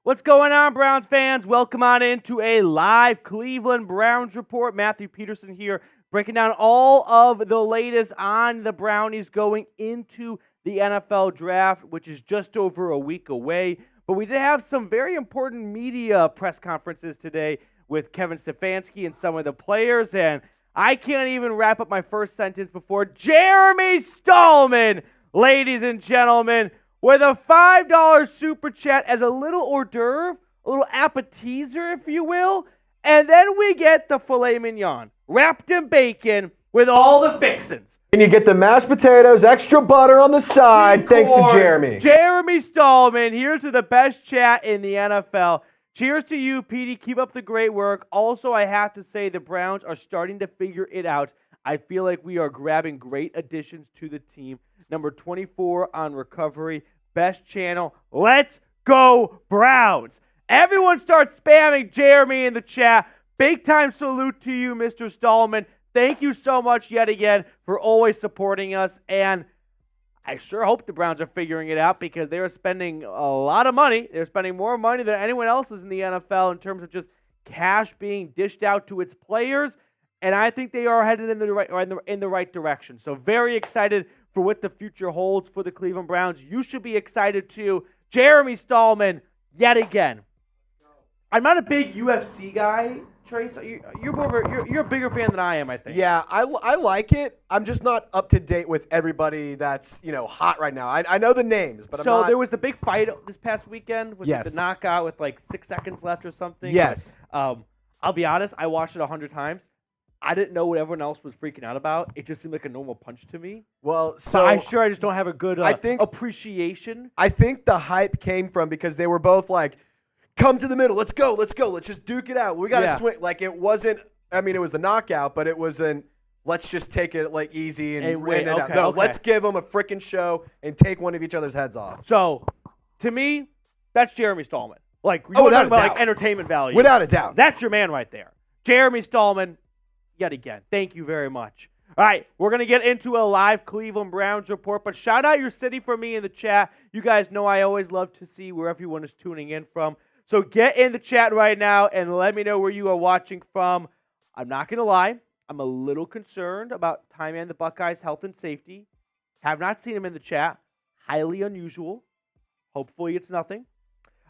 What's going on, Browns fans? Welcome on into a live Cleveland Browns report. Matthew Peterson here, breaking down all of the latest on the Brownies going into the NFL draft, which is just over a week away. But we did have some very important media press conferences today with Kevin Stefanski and some of the players, and I can't even wrap up my first sentence before Jeremy Stallman, ladies and gentlemen, with a $5 super chat as a little hors d'oeuvre, a little appetizer, if you will. And then we get the filet mignon, wrapped in bacon with all the fixins. And you get the mashed potatoes, extra butter on the side, thanks to Jeremy. Jeremy Stallman, here's to the best chat in the NFL. Cheers to you, Petey. Keep up the great work. Also, I have to say the Browns are starting to figure it out. I feel like we are grabbing great additions to the team. Number 24 on recovery. Best channel. Let's go, Browns. Everyone start spamming Jeremy in the chat. Big time salute to you, Mr. Stallman. Thank you so much yet again for always supporting us. And I sure hope the Browns are figuring it out because they are spending a lot of money. They're spending more money than anyone else is in the NFL in terms of just cash being dished out to its players. And I think they are headed in the right direction. So very excited for what the future holds for the Cleveland Browns. You should be excited too. Jeremy Stallman, yet again. I'm not a big UFC guy, Trace. You're a bigger fan than I am, I think. Yeah, I like it. I'm just not up to date with everybody that's hot right now. I know the names, but I'm not. So there was the big fight this past weekend with Yes. the knockout with like 6 seconds left or something. Yes. I'll be honest, I watched it 100 times. I didn't know what everyone else was freaking out about. It just seemed like a normal punch to me. Well, So I just don't have a good appreciation. I think the hype came from because they were both like, come to the middle, let's go, let's just duke it out. We got to swing. Like it wasn't, it was the knockout, but it wasn't, let's just take it like easy and win it out. No, let's give them a freaking show and take one of each other's heads off. So, to me, that's Jeremy Stallman. Like, you're without talking a about doubt. like entertainment value. Without a doubt. That's your man right there. Jeremy Stallman, yet again. Thank you very much. All right, we're going to get into a live Cleveland Browns report, but shout out your city for me in the chat. You guys know I always love to see where everyone is tuning in from. So get in the chat right now and let me know where you are watching from. I'm not going to lie. I'm a little concerned about Ty Man the Buckeyes' health and safety. Have not seen him in the chat. Highly unusual. Hopefully it's nothing.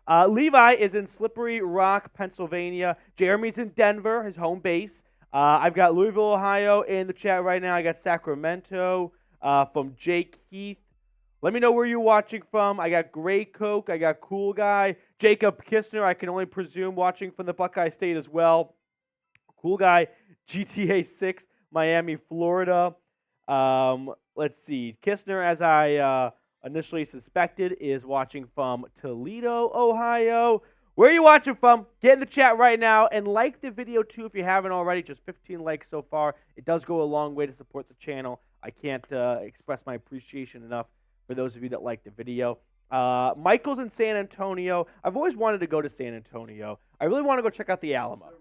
Levi is in Slippery Rock, Pennsylvania. Jeremy's in Denver, his home base. I've got Louisville, Ohio in the chat right now. I got Sacramento from Jake Heath. Let me know where you're watching from. I got Gray Coke. I got Cool Guy. Jacob Kistner, I can only presume, watching from the Buckeye State as well. Cool Guy, GTA 6, Miami, Florida. Let's see. Kistner, as I initially suspected, is watching from Toledo, Ohio. Where are you watching from? Get in the chat right now and like the video too if you haven't already. Just 15 likes so far. It does go a long way to support the channel. I can't express my appreciation enough for those of you that like the video. Michael's in San Antonio. I've always wanted to go to San Antonio. I really want to go check out the Alamo.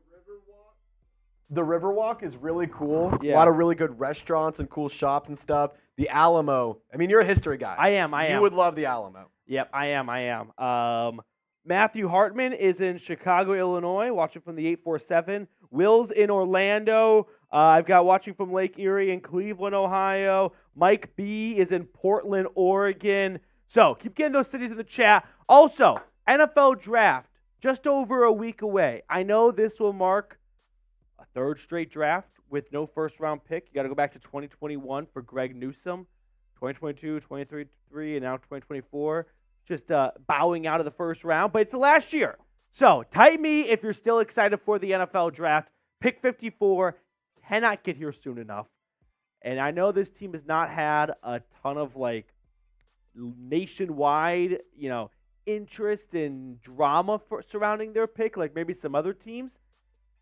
The Riverwalk is really cool. Yeah. A lot of really good restaurants and cool shops and stuff. The Alamo. You're a history guy. I am. You would love the Alamo. Yep, I am. Matthew Hartman is in Chicago, Illinois, watching from the 847. Will's in Orlando. I've got watching from Lake Erie in Cleveland, Ohio. Mike B is in Portland, Oregon. So keep getting those cities in the chat. Also, NFL draft just over a week away. I know this will mark a third straight draft with no first-round pick. You got to go back to 2021 for Greg Newsome, 2022, 2023, and now 2024. Just bowing out of the first round, but it's the last year. So type me if you're still excited for the NFL draft. Pick 54 cannot get here soon enough. And I know this team has not had a ton of nationwide, interest and drama surrounding their pick, like maybe some other teams.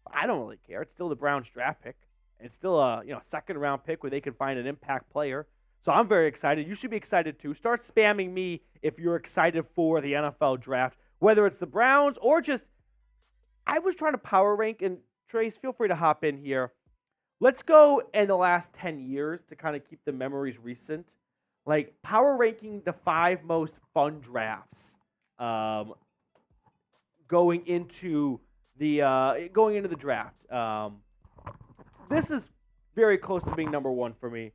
But I don't really care. It's still the Browns draft pick. And it's still a second round pick where they can find an impact player. So I'm very excited. You should be excited too. Start spamming me if you're excited for the NFL draft, whether it's the Browns or just, I was trying to power rank, and Trace, feel free to hop in here. Let's go in the last 10 years to kind of keep the memories recent. Power ranking the 5 most fun drafts going into the draft. This is very close to being number one for me.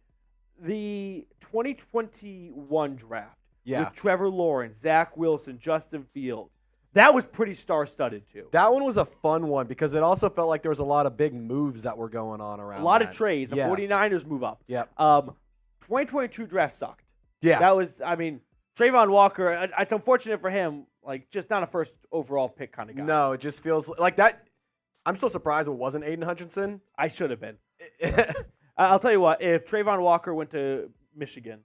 The 2021 draft with Trevor Lawrence, Zach Wilson, Justin Fields. That was pretty star-studded, too. That one was a fun one because it also felt like there was a lot of big moves that were going on around. A lot of trades. The 49ers move up. Yep. 2022 draft sucked. Yeah. That was, Trayvon Walker, it's unfortunate for him, just not a first overall pick kind of guy. No, it just feels like that. I'm still surprised it wasn't Aiden Hutchinson. I should have been. I'll tell you what, if Trayvon Walker went to Michigan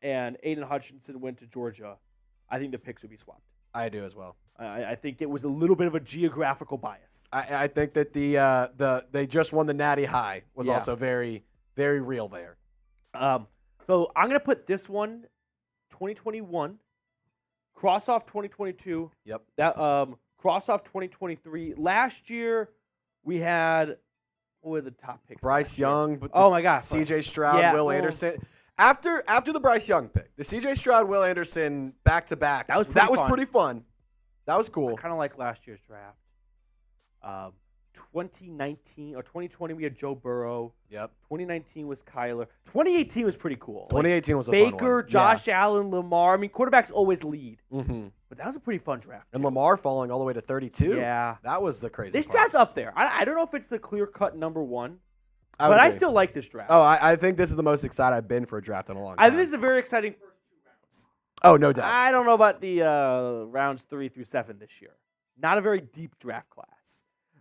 and Aiden Hutchinson went to Georgia, I think the picks would be swapped. I do as well. I think it was a little bit of a geographical bias. I think that they just won the Natty High was also very, very real there. So I'm going to put this one, 2021, cross off 2022. Yep. That cross off 2023. Last year we had, what were the top picks? Bryce Young. Oh my gosh. C.J. Stroud, Will Anderson. After the Bryce Young pick, the C.J. Stroud, Will Anderson back-to-back, that was pretty fun. That was cool. I kind of like last year's draft. 2019 or 2020, we had Joe Burrow. Yep. 2019 was Kyler. 2018 was pretty cool. 2018 was a fun one. Baker, Josh Allen, Lamar. Quarterbacks always lead. Mm-hmm. But that was a pretty fun draft. And Lamar falling all the way to 32. Yeah. That was the crazy This part. draft's up there. I don't know if it's the clear-cut number one. But I still like this draft. Oh, I think this is the most excited I've been for a draft in a long time. I think this is a very exciting first 2 rounds. Oh, no doubt. I don't know about the rounds 3 through 7 this year. Not a very deep draft class.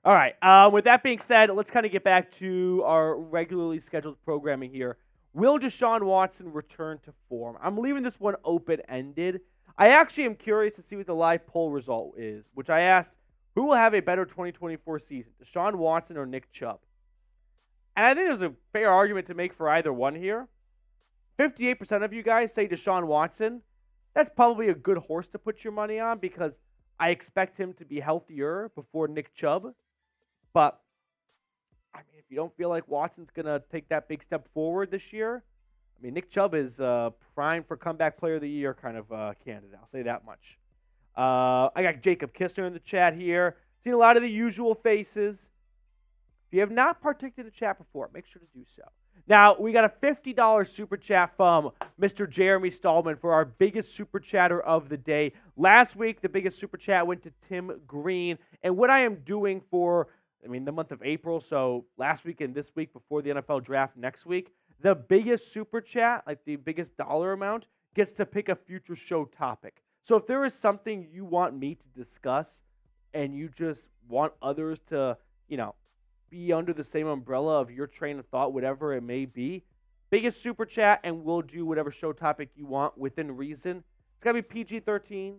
All right. With that being said, let's kind of get back to our regularly scheduled programming here. Will Deshaun Watson return to form? I'm leaving this one open-ended. I actually am curious to see what the live poll result is, which I asked, who will have a better 2024 season, Deshaun Watson or Nick Chubb? And I think there's a fair argument to make for either one here. 58% of you guys say Deshaun Watson. That's probably a good horse to put your money on because I expect him to be healthier before Nick Chubb. But, if you don't feel like Watson's going to take that big step forward this year, Nick Chubb is prime for comeback player of the year kind of candidate. I'll say that much. I got Jacob Kistner in the chat here. Seen a lot of the usual faces. If you have not partaken in the chat before, make sure to do so. Now, we got a $50 super chat from Mr. Jeremy Stallman for our biggest super chatter of the day. Last week, the biggest super chat went to Tim Green. And what I am doing for, the month of April, so last week and this week before the NFL draft next week, the biggest super chat, the biggest dollar amount, gets to pick a future show topic. So if there is something you want me to discuss and you just want others to, be under the same umbrella of your train of thought, whatever it may be, biggest super chat, and we'll do whatever show topic you want within reason. It's got to be PG-13.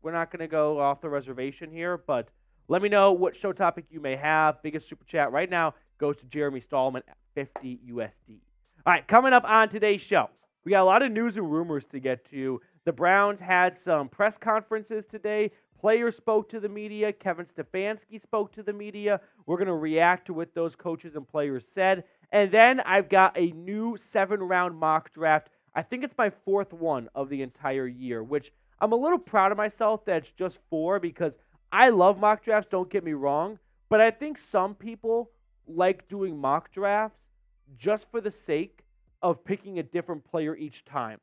We're not going to go off the reservation here, but let me know what show topic you may have. Biggest super chat right now goes to Jeremy Stallman at 50 USD. All right, coming up on today's show, we got a lot of news and rumors to get to. The Browns had some press conferences today. Players spoke to the media. Kevin Stefanski spoke to the media. We're going to react to what those coaches and players said. And then I've got a new 7-round mock draft. I think it's my 4th one of the entire year, which I'm a little proud of myself that it's just 4 because I love mock drafts, don't get me wrong. But I think some people like doing mock drafts just for the sake of picking a different player each time.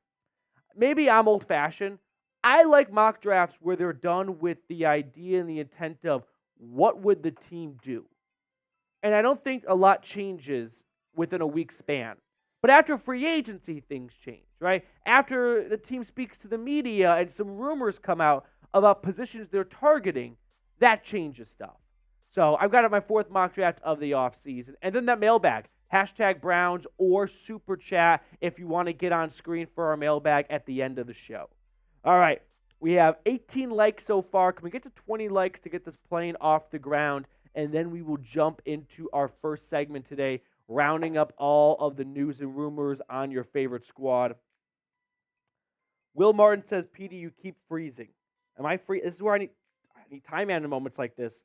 Maybe I'm old-fashioned. I like mock drafts where they're done with the idea and the intent of what would the team do. And I don't think a lot changes within a week span. But after free agency, things change, right? After the team speaks to the media and some rumors come out about positions they're targeting, that changes stuff. So I've got my 4th mock draft of the offseason. And then that mailbag, #Browns or Super Chat if you want to get on screen for our mailbag at the end of the show. All right, we have 18 likes so far. Can we get to 20 likes to get this plane off the ground? And then we will jump into our first segment today, rounding up all of the news and rumors on your favorite squad. Will Martin says, PD, you keep freezing. Am I free? This is where I need time man in moments like this.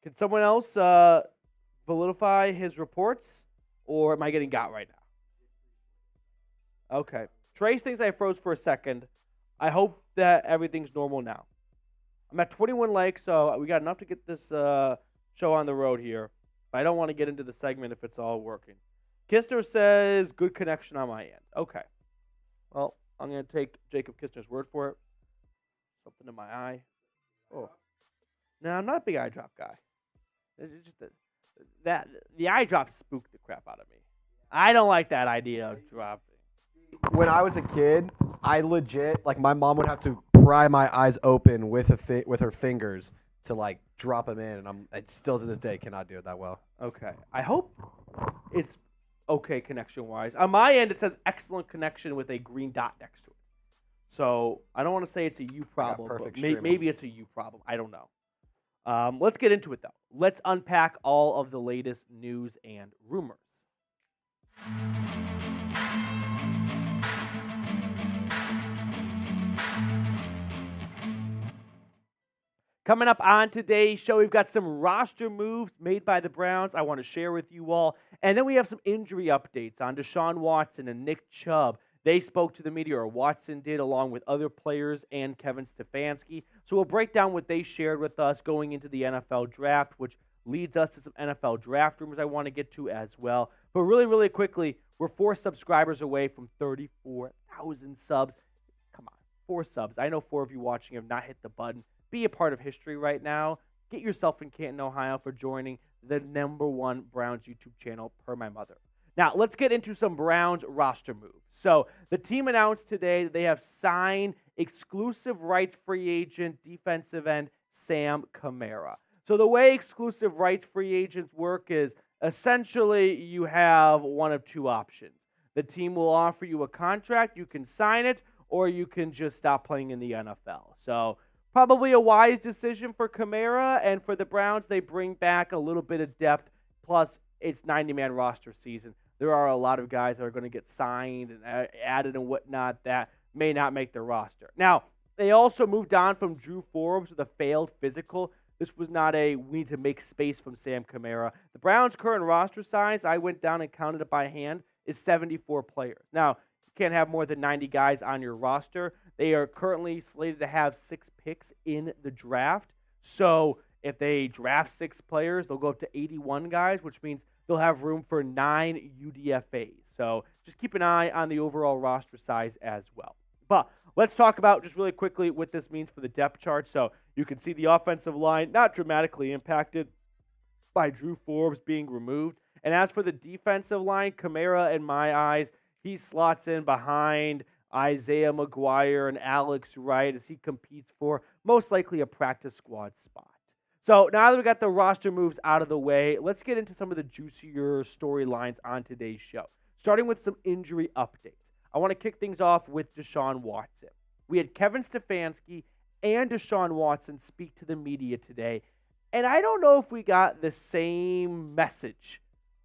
Can someone else validify his reports, or am I getting got right now? Okay. Trace thinks I froze for a second. I hope that everything's normal now. I'm at 21 likes, so we got enough to get this show on the road here. But I don't want to get into the segment if it's all working. Kistner says, good connection on my end. Okay. Well, I'm going to take Jacob Kistner's word for it. Something in my eye. Oh. No, I'm not a big eye drop guy. It's just the eye drop spooked the crap out of me. I don't like that idea of dropping. When I was a kid, I legit, like, my mom would have to pry my eyes open with her fingers to, like, drop them in, and I still to this day cannot do it that well. Okay. I hope it's okay connection-wise. On my end, it says excellent connection with a green dot next to it. So I don't want to say it's a you problem, but maybe it's a you problem. I don't know. Let's get into it, though. Let's unpack all of the latest news and rumors. Coming up on today's show, we've got some roster moves made by the Browns I want to share with you all. And then we have some injury updates on Deshaun Watson and Nick Chubb. They spoke to the media, or Watson did, along with other players and Kevin Stefanski. So we'll break down what they shared with us going into the NFL draft, which leads us to some NFL draft rumors I want to get to as well. But really, really quickly, we're 4 subscribers away from 34,000 subs. Come on, 4 subs. I know 4 of you watching have not hit the button. Be a part of history right now. Get yourself in Canton, Ohio for joining the #1 Browns YouTube channel, per my mother. Now, let's get into some Browns roster moves. So, the team announced today that they have signed exclusive rights free agent defensive end Sam Kamara. So, the way exclusive rights free agents work is essentially you have one of 2 options. The team will offer you a contract, you can sign it, or you can just stop playing in the NFL. So, probably a wise decision for Kamara, and for the Browns, they bring back a little bit of depth, plus it's 90-man roster season. There are a lot of guys that are going to get signed and added and whatnot that may not make the roster. Now, they also moved on from Drew Forbes with a failed physical. This was not we need to make space from Sam Kamara. The Browns' current roster size, I went down and counted it by hand, is 74 players. Now, you can't have more than 90 guys on your roster. They are currently slated to have 6 picks in the draft. So if they draft 6 players, they'll go up to 81 guys, which means they'll have room for 9 UDFAs. So just keep an eye on the overall roster size as well. But let's talk about just really quickly what this means for the depth chart. So you can see the offensive line not dramatically impacted by Drew Forbes being removed. And as for the defensive line, Kamara, in my eyes, he slots in behind Isaiah McGuire and Alex Wright as he competes for most likely a practice squad spot. So now that we got the roster moves out of the way, let's get into some of the juicier storylines on today's show, starting with some injury updates. I want to kick things off with Deshaun Watson. We had Kevin Stefanski and Deshaun Watson speak to the media today, and I don't know if we got the same message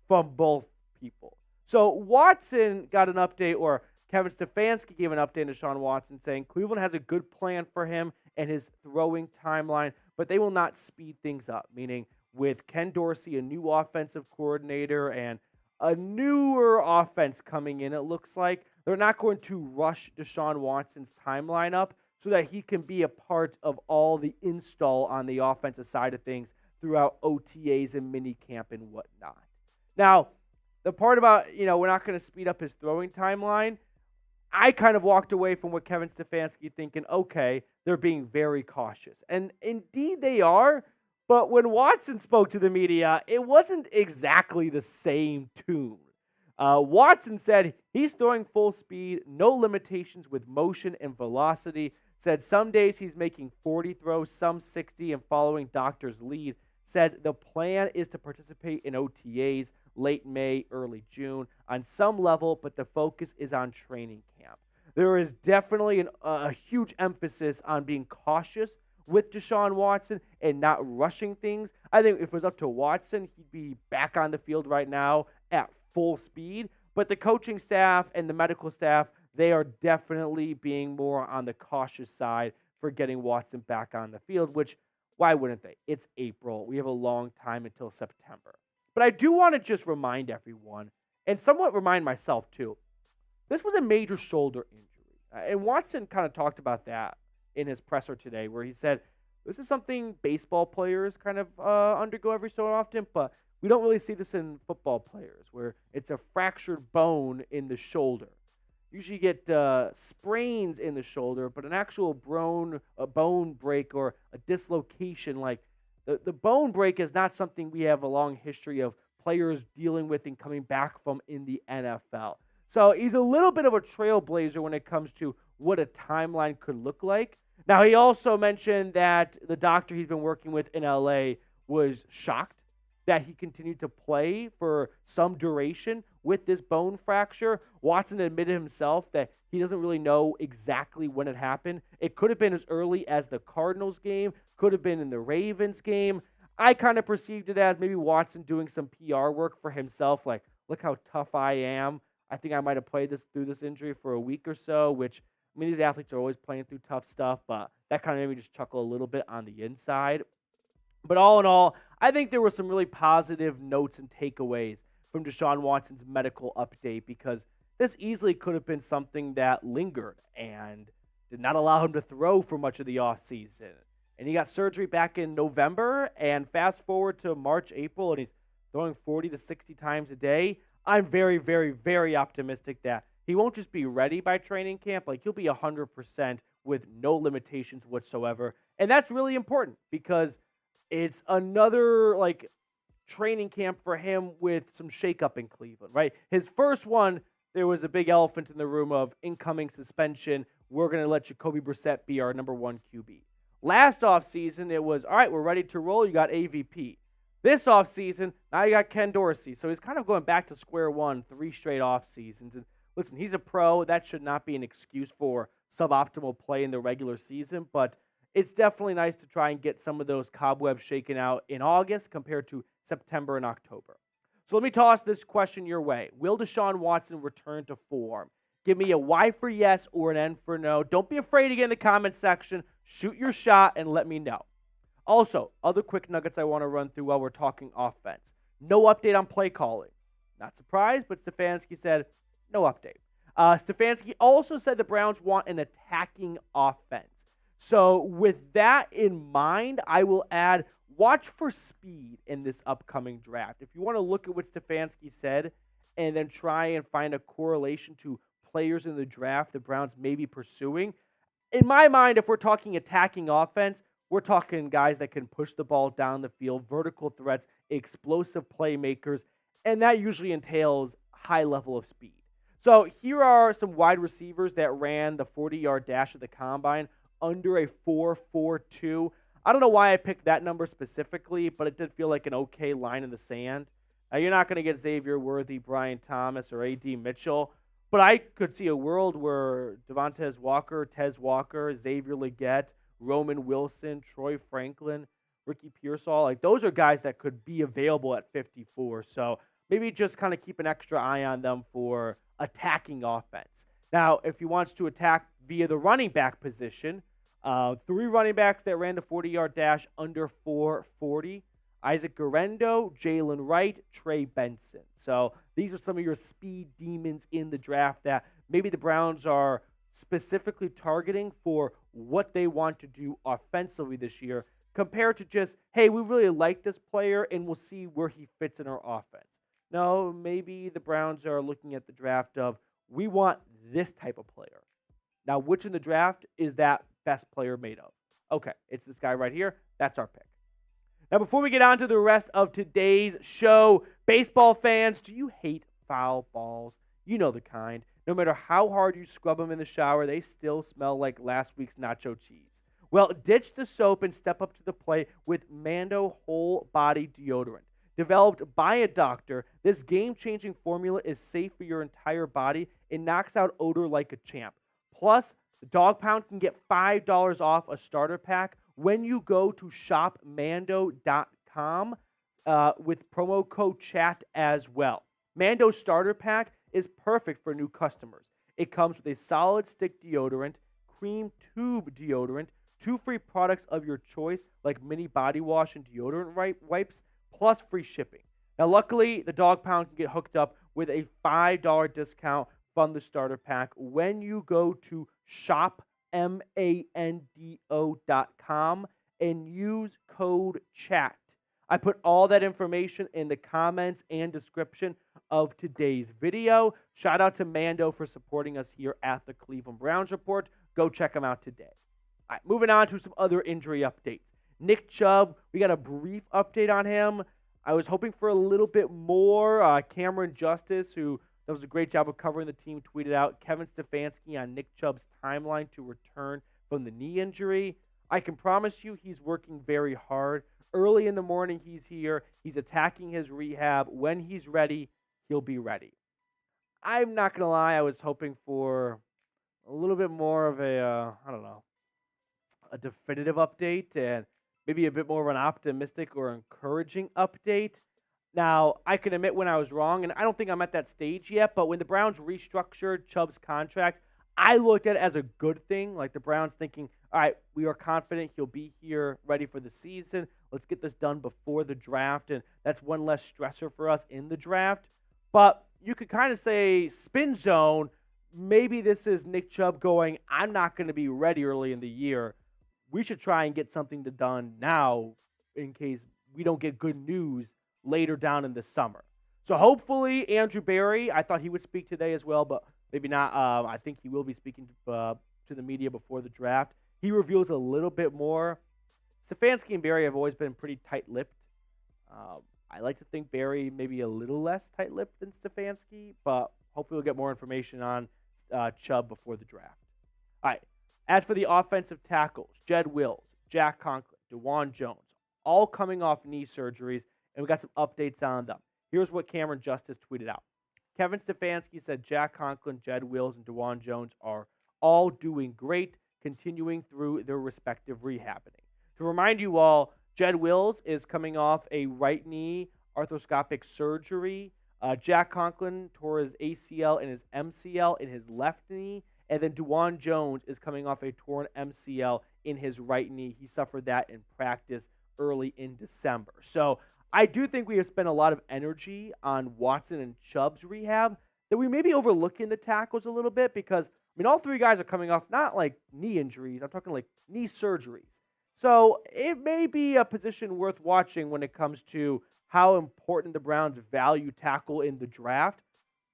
from both people. So Watson got an update, or Kevin Stefanski gave an update to Deshaun Watson saying Cleveland has a good plan for him and his throwing timeline, but they will not speed things up, meaning with Ken Dorsey, a new offensive coordinator, and a newer offense coming in, it looks like they're not going to rush Deshaun Watson's timeline up so that he can be a part of all the install on the offensive side of things throughout OTAs and minicamp and whatnot. Now, the part about, we're not going to speed up his throwing timeline, I kind of walked away from what Kevin Stefanski thinking, okay, they're being very cautious. And indeed they are, but when Watson spoke to the media, it wasn't exactly the same tune. Watson said he's throwing full speed, no limitations with motion and velocity, said some days he's making 40 throws, some 60, and following doctor's lead. Said the plan is to participate in OTAs late May, early June on some level, but the focus is on training camp. There is definitely a huge emphasis on being cautious with Deshaun Watson and not rushing things. I think if it was up to Watson, he'd be back on the field right now at full speed. But the coaching staff and the medical staff, they are definitely being more on the cautious side for getting Watson back on the field, which why wouldn't they? It's April. We have a long time until September. But I do want to just remind everyone, and somewhat remind myself too, this was a major shoulder injury. And Watson kind of talked about that in his presser today, where he said This is something baseball players kind of undergo every so often, but we don't really see this in football players, where it's a fractured bone in the shoulder. Usually you get sprains in the shoulder, but an actual bone break or a dislocation, like the bone break is not something we have a long history of players dealing with and coming back from in the NFL. So he's a little bit of a trailblazer when it comes to what a timeline could look like. Now, he also mentioned that the doctor he's been working with in LA was shocked that he continued to play for some duration with this bone fracture. Watson admitted himself that he doesn't really know exactly when it happened. It could have been as early as the Cardinals game, could have been in the Ravens game. I kind of perceived it as maybe Watson doing some PR work for himself, like, look how tough I am. I think I might have played through this injury for a week or so, which, I mean, these athletes are always playing through tough stuff, but that kind of made me just chuckle a little bit on the inside. But all in all, I think there were some really positive notes and takeaways from Deshaun Watson's medical update, because this easily could have been something that lingered and did not allow him to throw for much of the offseason. And he got surgery back in November, and fast forward to March, April, and he's throwing 40 to 60 times a day. I'm very, very, very optimistic that he won't just be ready by training camp. Like, he'll be 100% with no limitations whatsoever. And that's really important, because it's another, like, training camp for him with some shakeup in Cleveland, right? His first one, there was a big elephant in the room of incoming suspension. We're going to let Jacoby Brissett be our number one QB. Last offseason, it was, all right, we're ready to roll. You got AVP. This offseason, now you got Ken Dorsey. So he's kind of going back to square one, 3 straight offseasons. And listen, he's a pro. That should not be an excuse for suboptimal play in the regular season. But it's definitely nice to try and get some of those cobwebs shaken out in August compared to September and October. So let me toss this question your way. Will Deshaun Watson return to form? Give me a Y for yes or an N for no. Don't be afraid to get in the comment section. Shoot your shot and let me know. Also, other quick nuggets I want to run through while we're talking offense. No update on play calling. Not surprised, but Stefanski said no update. Stefanski also said the Browns want an attacking offense. So with that in mind, I will add watch for speed in this upcoming draft. If you want to look at what Stefanski said and then try and find a correlation to players in the draft the Browns may be pursuing, in my mind, if we're talking attacking offense, we're talking guys that can push the ball down the field, vertical threats, explosive playmakers, and that usually entails high level of speed. So here are some wide receivers that ran the 40-yard dash at the combine under a 4.42. I don't know why I picked that number specifically, but it did feel like an okay line in the sand. Now, you're not going to get Xavier Worthy, Brian Thomas, or A.D. Mitchell, but I could see a world where Devontae Walker, Tez Walker, Xavier Legette, Roman Wilson, Troy Franklin, Ricky Pearsall, like those are guys that could be available at 54. So maybe just kind of keep an extra eye on them for attacking offense. Now, if he wants to attack via the running back position, 3 running backs that ran the 40-yard dash under 4.40. Isaac Guerendo, Jalen Wright, Trey Benson. So these are some of your speed demons in the draft that maybe the Browns are specifically targeting for what they want to do offensively this year, compared to just, hey, we really like this player and we'll see where he fits in our offense. No, maybe the Browns are looking at the draft of, we want this type of player. Now, which in the draft is that best player made of? Okay, it's this guy right here. That's our pick. Now, before we get on to the rest of today's show, baseball fans, do you hate foul balls? You know the kind. No matter how hard you scrub them in the shower, they still smell like last week's nacho cheese. Well, ditch the soap and step up to the plate with Mando Whole Body Deodorant. Developed by a doctor, this game-changing formula is safe for your entire body and knocks out odor like a champ. Plus, the Dog Pound can get $5 off a starter pack when you go to shopmando.com with promo code CHAT as well. Mando's starter pack is perfect for new customers. It comes with a solid stick deodorant, cream tube deodorant, 2 free products of your choice like mini body wash and deodorant wipes, plus free shipping. Now, luckily, the Dog Pound can get hooked up with a $5 discount from the starter pack when you go to shopmando.com and use code CHAT. I put all that information in the comments and description of today's video. Shout out to Mando for supporting us here at the Cleveland Browns Report. Go check him out today. All right, moving on to some other injury updates. Nick Chubb, we got a brief update on him. I was hoping for a little bit more. Cameron Justice, who does a great job of covering the team, tweeted out Kevin Stefanski on Nick Chubb's timeline to return from the knee injury. I can promise you he's working very hard. Early in the morning, he's here. He's attacking his rehab. When he's ready, he'll be ready. I'm not going to lie. I was hoping for a little bit more of a definitive update and maybe a bit more of an optimistic or encouraging update. Now, I can admit when I was wrong, and I don't think I'm at that stage yet, but when the Browns restructured Chubb's contract, I looked at it as a good thing, like the Browns thinking, all right, we are confident he'll be here ready for the season. Let's get this done before the draft, and that's one less stressor for us in the draft. But you could kind of say spin zone, maybe this is Nick Chubb going, I'm not going to be ready early in the year. We should try and get something done now in case we don't get good news later down in the summer. So hopefully Andrew Berry, I thought he would speak today as well, but maybe not. I think he will be speaking to the media before the draft. He reveals a little bit more. Stefanski and Berry have always been pretty tight-lipped. I like to think Berry maybe a little less tight-lipped than Stefanski, but hopefully we'll get more information on Chubb before the draft. All right. As for the offensive tackles, Jed Wills, Jack Conklin, DeJuan Jones, all coming off knee surgeries, and we got some updates on them. Here's what Cameron Justice tweeted out. Kevin Stefanski said Jack Conklin, Jed Wills, and DeJuan Jones are all doing great, continuing through their respective rehabbing. To remind you all, Jed Wills is coming off a right knee arthroscopic surgery. Jack Conklin tore his ACL and his MCL in his left knee. And then DeJuan Jones is coming off a torn MCL in his right knee. He suffered that in practice early in December. So I do think we have spent a lot of energy on Watson and Chubb's rehab that we may be overlooking the tackles a little bit because, all three guys are coming off not like knee injuries. I'm talking like knee surgeries. So it may be a position worth watching when it comes to how important the Browns value tackle in the draft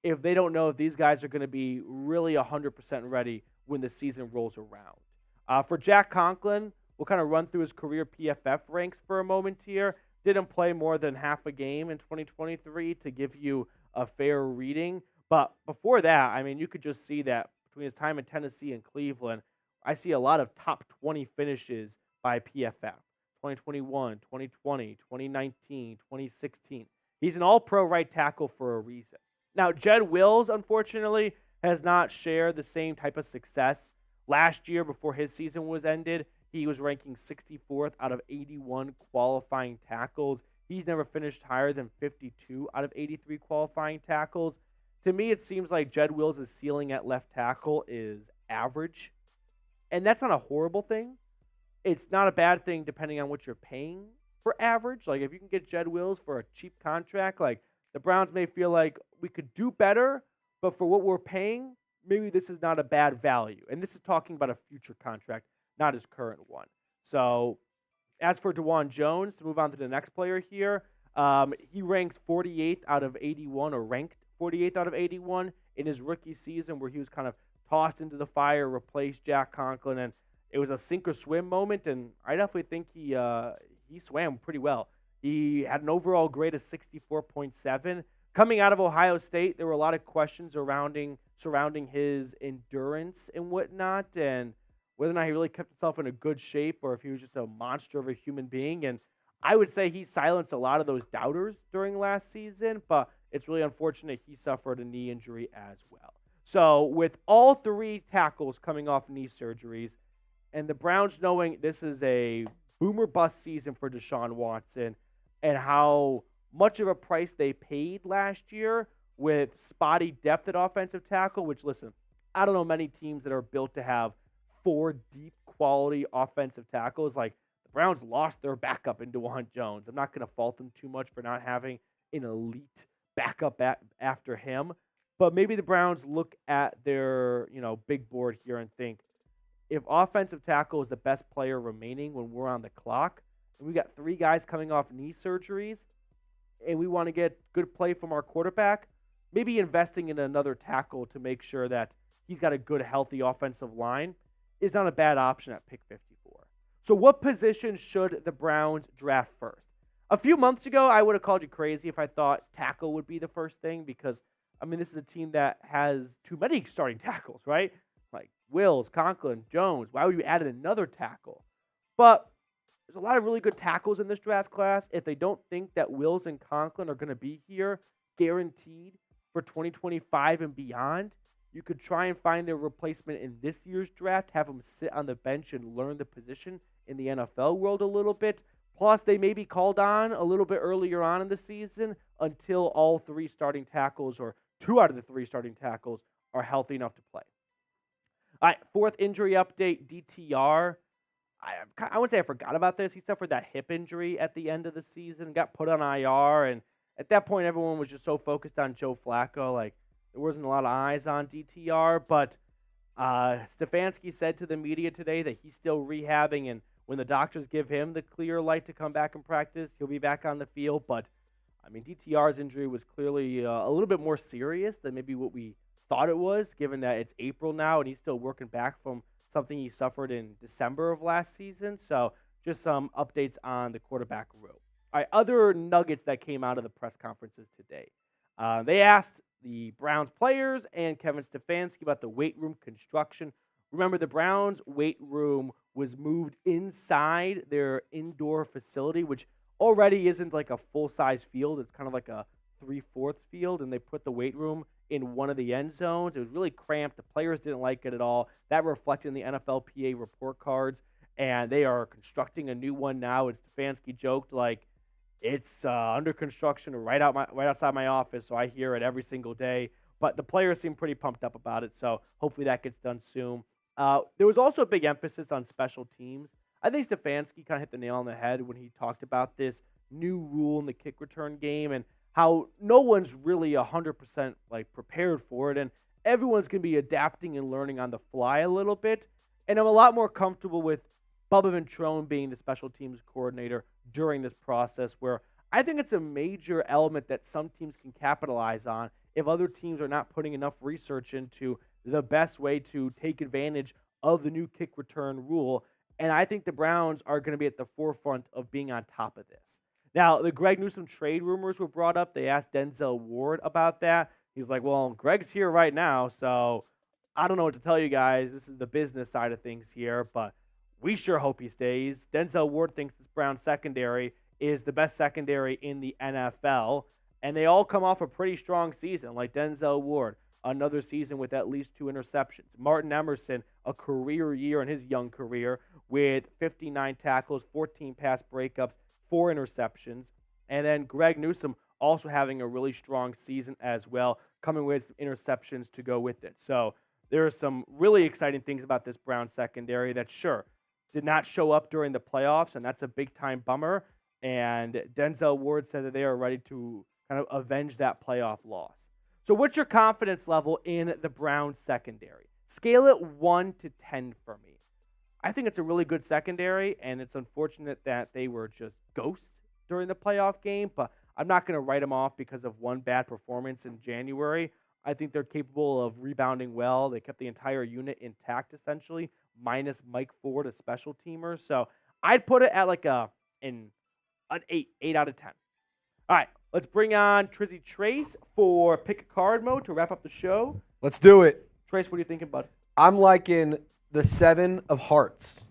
if they don't know if these guys are going to be really 100% ready when the season rolls around. For Jack Conklin, we'll kind of run through his career PFF ranks for a moment here. Didn't play more than half a game in 2023 to give you a fair reading. But before that, you could just see that between his time in Tennessee and Cleveland, I see a lot of top 20 finishes by PFF. 2021, 2020, 2019, 2016. He's an all-pro right tackle for a reason. Now, Jed Wills, unfortunately, has not shared the same type of success. Last year, before his season was ended, he was ranking 64th out of 81 qualifying tackles. He's never finished higher than 52 out of 83 qualifying tackles. To me, it seems like Jed Wills' ceiling at left tackle is average. And that's not a horrible thing. It's not a bad thing depending on what you're paying for average. Like, if you can get Jed Wills for a cheap contract, like, the Browns may feel like we could do better, but for what we're paying, maybe this is not a bad value. And this is talking about a future contract, not his current one. So as for DeJuan Jones, to move on to the next player here, he ranks 48th out of 81, or ranked 48th out of 81 in his rookie season, where he was kind of tossed into the fire, replaced Jack Conklin, and it was a sink or swim moment, and I definitely think he swam pretty well. He had an overall grade of 64.7. Coming out of Ohio State, there were a lot of questions surrounding his endurance and whatnot, and whether or not he really kept himself in a good shape or if he was just a monster of a human being. And I would say he silenced a lot of those doubters during last season, but it's really unfortunate he suffered a knee injury as well. So with all three tackles coming off knee surgeries, and the Browns knowing this is a boomer bust season for Deshaun Watson, and how much of a price they paid last year with spotty depth at offensive tackle, which, listen, I don't know many teams that are built to have 4 deep quality offensive tackles. Like, the Browns lost their backup in DeJuan Jones. I'm not going to fault them too much for not having an elite backup after him. But maybe the Browns look at their, big board here and think, if offensive tackle is the best player remaining when we're on the clock, and we got 3 guys coming off knee surgeries, and we want to get good play from our quarterback, maybe investing in another tackle to make sure that he's got a good, healthy offensive line is not a bad option at pick 54. So what position should the Browns draft first? A few months ago, I would have called you crazy if I thought tackle would be the first thing because, this is a team that has too many starting tackles, right? Like Wills, Conklin, Jones. Why would you add another tackle? But there's a lot of really good tackles in this draft class. If they don't think that Wills and Conklin are going to be here guaranteed for 2025 and beyond, you could try and find their replacement in this year's draft, have them sit on the bench and learn the position in the NFL world a little bit. Plus, they may be called on a little bit earlier on in the season until all 3 starting tackles or 2 out of the 3 starting tackles are healthy enough to play. All right, 4th injury update, DTR. I wouldn't say I forgot about this. He suffered that hip injury at the end of the season, got put on IR, and at that point, everyone was just so focused on Joe Flacco. Like, there wasn't a lot of eyes on DTR, but Stefanski said to the media today that he's still rehabbing, and when the doctors give him the clear light to come back and practice, he'll be back on the field. But, DTR's injury was clearly a little bit more serious than maybe what we thought it was, given that it's April now and he's still working back from something he suffered in December of last season. So just some updates on the quarterback room. All right, other nuggets that came out of the press conferences today. They asked the Browns players and Kevin Stefanski about the weight room construction. Remember, the Browns' weight room was moved inside their indoor facility, which already isn't like a full-size field. It's kind of like a 3/4 field, and they put the weight room in one of the end zones. It was really cramped. The players didn't like it at all. That reflected in the NFLPA report cards, and they are constructing a new one now. And Stefanski joked, like, it's under construction right outside my office, so I hear it every single day. But the players seem pretty pumped up about it, so hopefully that gets done soon. There was also a big emphasis on special teams. I think Stefanski kind of hit the nail on the head when he talked about this new rule in the kick return game and how no one's really 100% prepared for it, and everyone's going to be adapting and learning on the fly a little bit. And I'm a lot more comfortable with Bubba Ventrone being the special teams coordinator during this process, where I think it's a major element that some teams can capitalize on if other teams are not putting enough research into the best way to take advantage of the new kick return rule. And I think the Browns are going to be at the forefront of being on top of this. Now, the Greg Newsome trade rumors were brought up. They asked Denzel Ward about that. He's like, well, Greg's here right now, so I don't know what to tell you guys. This is the business side of things here, but we sure hope he stays. Denzel Ward thinks this Browns secondary is the best secondary in the NFL, and they all come off a pretty strong season, like Denzel Ward, another season with at least 2 interceptions. Martin Emerson, a career year in his young career with 59 tackles, 14 pass breakups, 4 interceptions. And then Greg Newsome also having a really strong season as well, coming with interceptions to go with it. So there are some really exciting things about this Browns secondary that, sure, did not show up during the playoffs, and that's a big-time bummer. And Denzel Ward said that they are ready to kind of avenge that playoff loss. So what's your confidence level in the Browns secondary? Scale it 1 to 10 for me. I think it's a really good secondary, and it's unfortunate that they were just ghosts during the playoff game, but I'm not going to write them off because of one bad performance in January. I think they're capable of rebounding well. They kept the entire unit intact, essentially, minus Mike Ford, a special teamer. So I'd put it at like an 8 out of 10. All right, let's bring on Trizzy Trace for Pick a Card mode to wrap up the show. Let's do it. Trace, what are you thinking, bud? I'm liking the 7 of Hearts.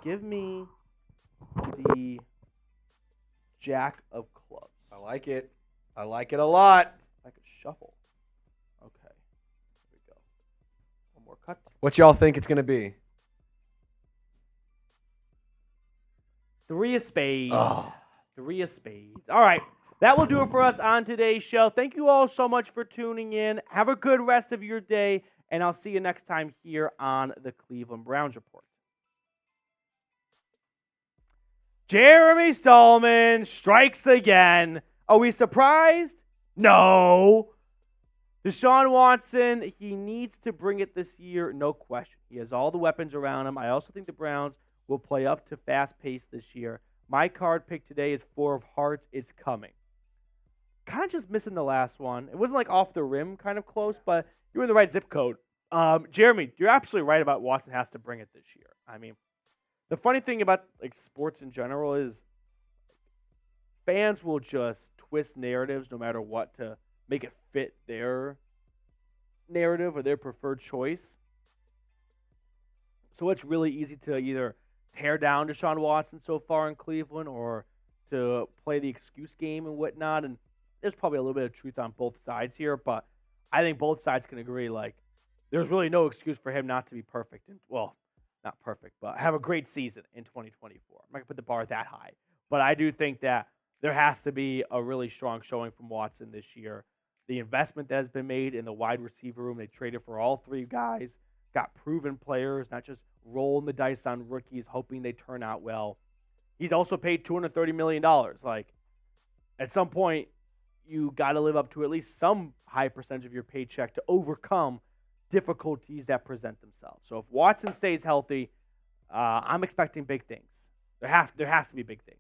Give me the Jack of Clubs. I like it. I like it a lot. Like a shuffle. Okay. Here we go. One more cut. What y'all think it's going to be? 3 of spades. Oh. 3 of spades. All right. That will do it for us on today's show. Thank you all so much for tuning in. Have a good rest of your day, and I'll see you next time here on the Cleveland Browns Report. Jeremy Stallman strikes again. Are we surprised? No. Deshaun Watson, he needs to bring it this year, no question. He has all the weapons around him. I also think the Browns will play up to fast pace this year. My card pick today is 4 of hearts. It's coming. Kind of just missing the last one. It wasn't like off the rim, kind of close, but you were in the right zip code. Jeremy, you're absolutely right about Watson has to bring it this year. I mean, the funny thing about like sports in general is fans will just twist narratives no matter what to make it fit their narrative or their preferred choice. So it's really easy to either tear down Deshaun Watson so far in Cleveland or to play the excuse game and whatnot. And there's probably a little bit of truth on both sides here, but I think both sides can agree, like, there's really no excuse for him not to be perfect. And, well, not perfect, but have a great season in 2024. I'm not going to put the bar that high. But I do think that there has to be a really strong showing from Watson this year. The investment that has been made in the wide receiver room, they traded for all 3 guys, got proven players, not just rolling the dice on rookies, hoping they turn out well. He's also paid $230 million. Like, at some point, you got to live up to at least some high percentage of your paycheck to overcome difficulties that present themselves. So if Watson stays healthy, I'm expecting big things. There has to be big things.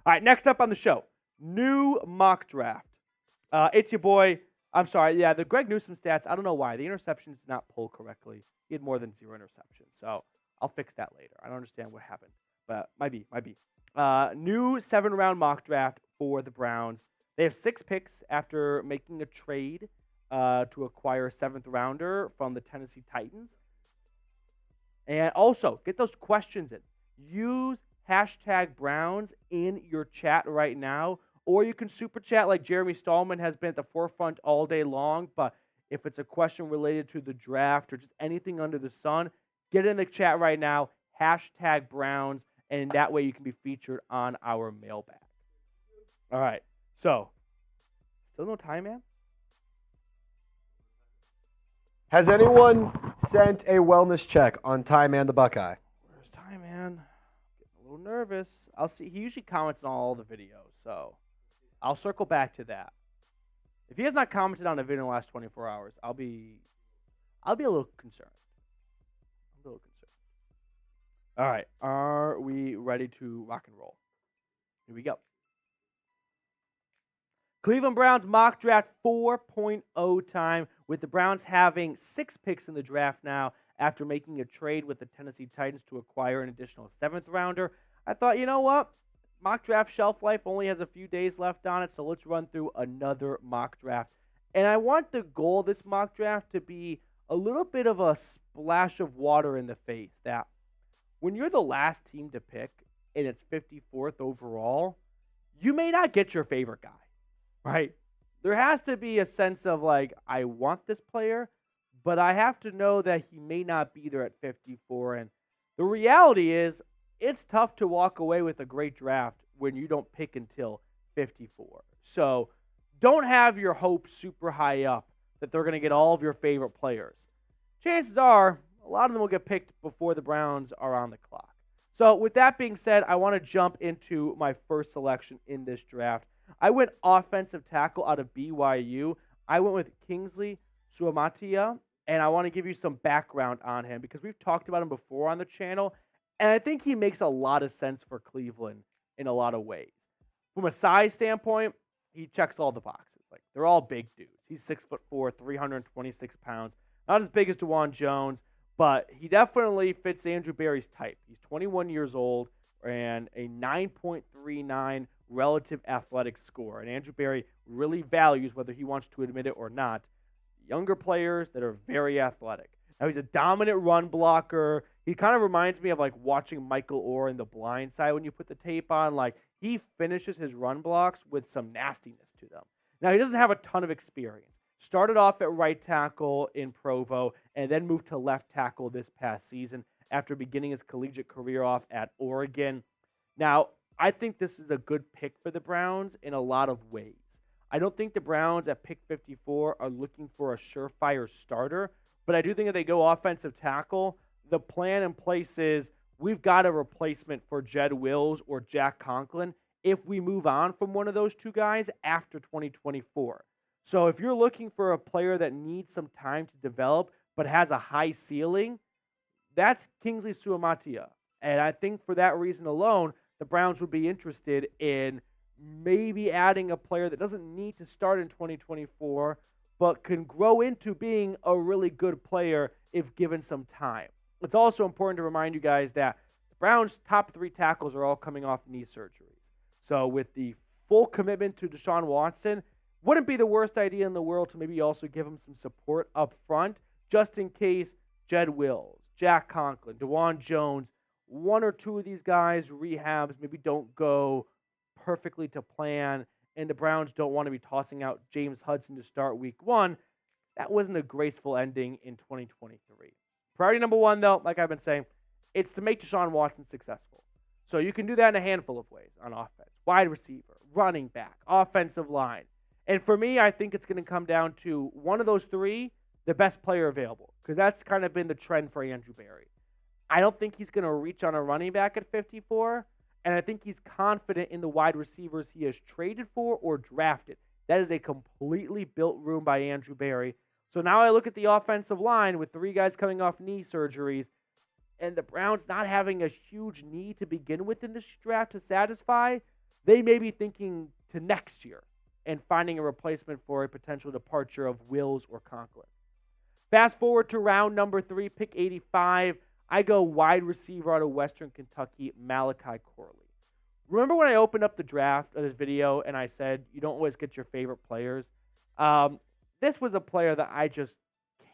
All right, next up on the show, new mock draft. It's your boy. I'm sorry. Yeah, the Greg Newsome stats, I don't know why. The interceptions did not pull correctly. He had more than 0 interceptions. So I'll fix that later. I don't understand what happened, but might be. New 7-round mock draft for the Browns. They have 6 picks after making a trade to acquire a 7th rounder from the Tennessee Titans. And also, get those questions in. Use hashtag Browns in your chat right now. Or you can super chat like Jeremy Stallman has been at the forefront all day long. But if it's a question related to the draft or just anything under the sun, get in the chat right now, hashtag Browns, and that way you can be featured on our mailbag. All right. So, still no time, man? Has anyone sent a wellness check on Ty Man the Buckeye? Where's Ty Man? Getting a little nervous. I'll see. He usually comments on all the videos, so I'll circle back to that. If he has not commented on a video in the last 24 hours, I'll be a little concerned. All right, are we ready to rock and roll? Here we go. Cleveland Browns mock draft 4.0 time, with the Browns having 6 picks in the draft now after making a trade with the Tennessee Titans to acquire an additional 7th rounder. I thought, you know what? Mock draft shelf life only has a few days left on it, so let's run through another mock draft. And I want the goal of this mock draft to be a little bit of a splash of water in the face, that when you're the last team to pick and it's 54th overall, you may not get your favorite guy. Right? There has to be a sense of like, I want this player, but I have to know that he may not be there at 54. And the reality is, it's tough to walk away with a great draft when you don't pick until 54. So don't have your hopes super high up that they're going to get all of your favorite players. Chances are, a lot of them will get picked before the Browns are on the clock. So with that being said, I want to jump into my first selection in this draft. I went offensive tackle out of BYU. I went with Kingsley Suamataia, and I want to give you some background on him because we've talked about him before on the channel, and I think he makes a lot of sense for Cleveland in a lot of ways. From a size standpoint, he checks all the boxes. Like, they're all big dudes. He's 6'4", 326 pounds. Not as big as DeJuan Jones, but he definitely fits Andrew Berry's type. He's 21 years old and a 9.39 relative athletic score. And Andrew Berry really values, whether he wants to admit it or not, younger players that are very athletic. Now, he's a dominant run blocker. He kind of reminds me of like watching Michael Orr in The Blind Side when you put the tape on. Like, he finishes his run blocks with some nastiness to them. Now, he doesn't have a ton of experience. Started off at right tackle in Provo and then moved to left tackle this past season after beginning his collegiate career off at Oregon. Now, I think this is a good pick for the Browns in a lot of ways. I don't think the Browns at pick 54 are looking for a surefire starter, but I do think if they go offensive tackle, the plan in place is we've got a replacement for Jed Wills or Jack Conklin if we move on from one of those two guys after 2024. So if you're looking for a player that needs some time to develop but has a high ceiling, that's Kingsley Suamataia. And I think for that reason alone, the Browns would be interested in maybe adding a player that doesn't need to start in 2024, but can grow into being a really good player if given some time. It's also important to remind you guys that the Browns' top 3 tackles are all coming off knee surgeries. So with the full commitment to Deshaun Watson, wouldn't be the worst idea in the world to maybe also give him some support up front, just in case Jed Wills, Jack Conklin, DeJuan Jones, one or two of these guys rehabs maybe don't go perfectly to plan, and the Browns don't want to be tossing out James Hudson to start week 1. That wasn't a graceful ending in 2023. Priority number 1, though, like I've been saying, it's to make Deshaun Watson successful. So you can do that in a handful of ways on offense. Wide receiver, running back, offensive line. And for me, I think it's going to come down to one of those 3, the best player available, because that's kind of been the trend for Andrew Berry. I don't think he's going to reach on a running back at 54, and I think he's confident in the wide receivers he has traded for or drafted. That is a completely built room by Andrew Berry. So now I look at the offensive line with 3 guys coming off knee surgeries, and the Browns not having a huge need to begin with in this draft to satisfy. They may be thinking to next year and finding a replacement for a potential departure of Wills or Conklin. Fast forward to round number 3, pick 85. I go wide receiver out of Western Kentucky, Malachi Corley. Remember when I opened up the draft of this video and I said you don't always get your favorite players? This was a player that I just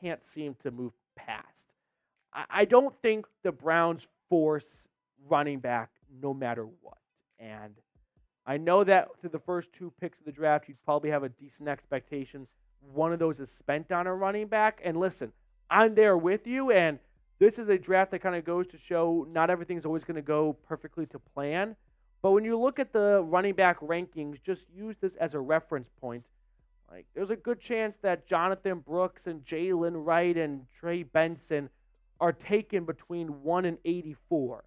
can't seem to move past. I don't think the Browns force running back no matter what. And I know that through the first 2 picks of the draft, you'd probably have a decent expectation one of those is spent on a running back. And listen, I'm there with you, and this is a draft that kind of goes to show not everything's always going to go perfectly to plan. But when you look at the running back rankings, just use this as a reference point. Like, there's a good chance that Jonathan Brooks and Jalen Wright and Trey Benson are taken between 1 and 84.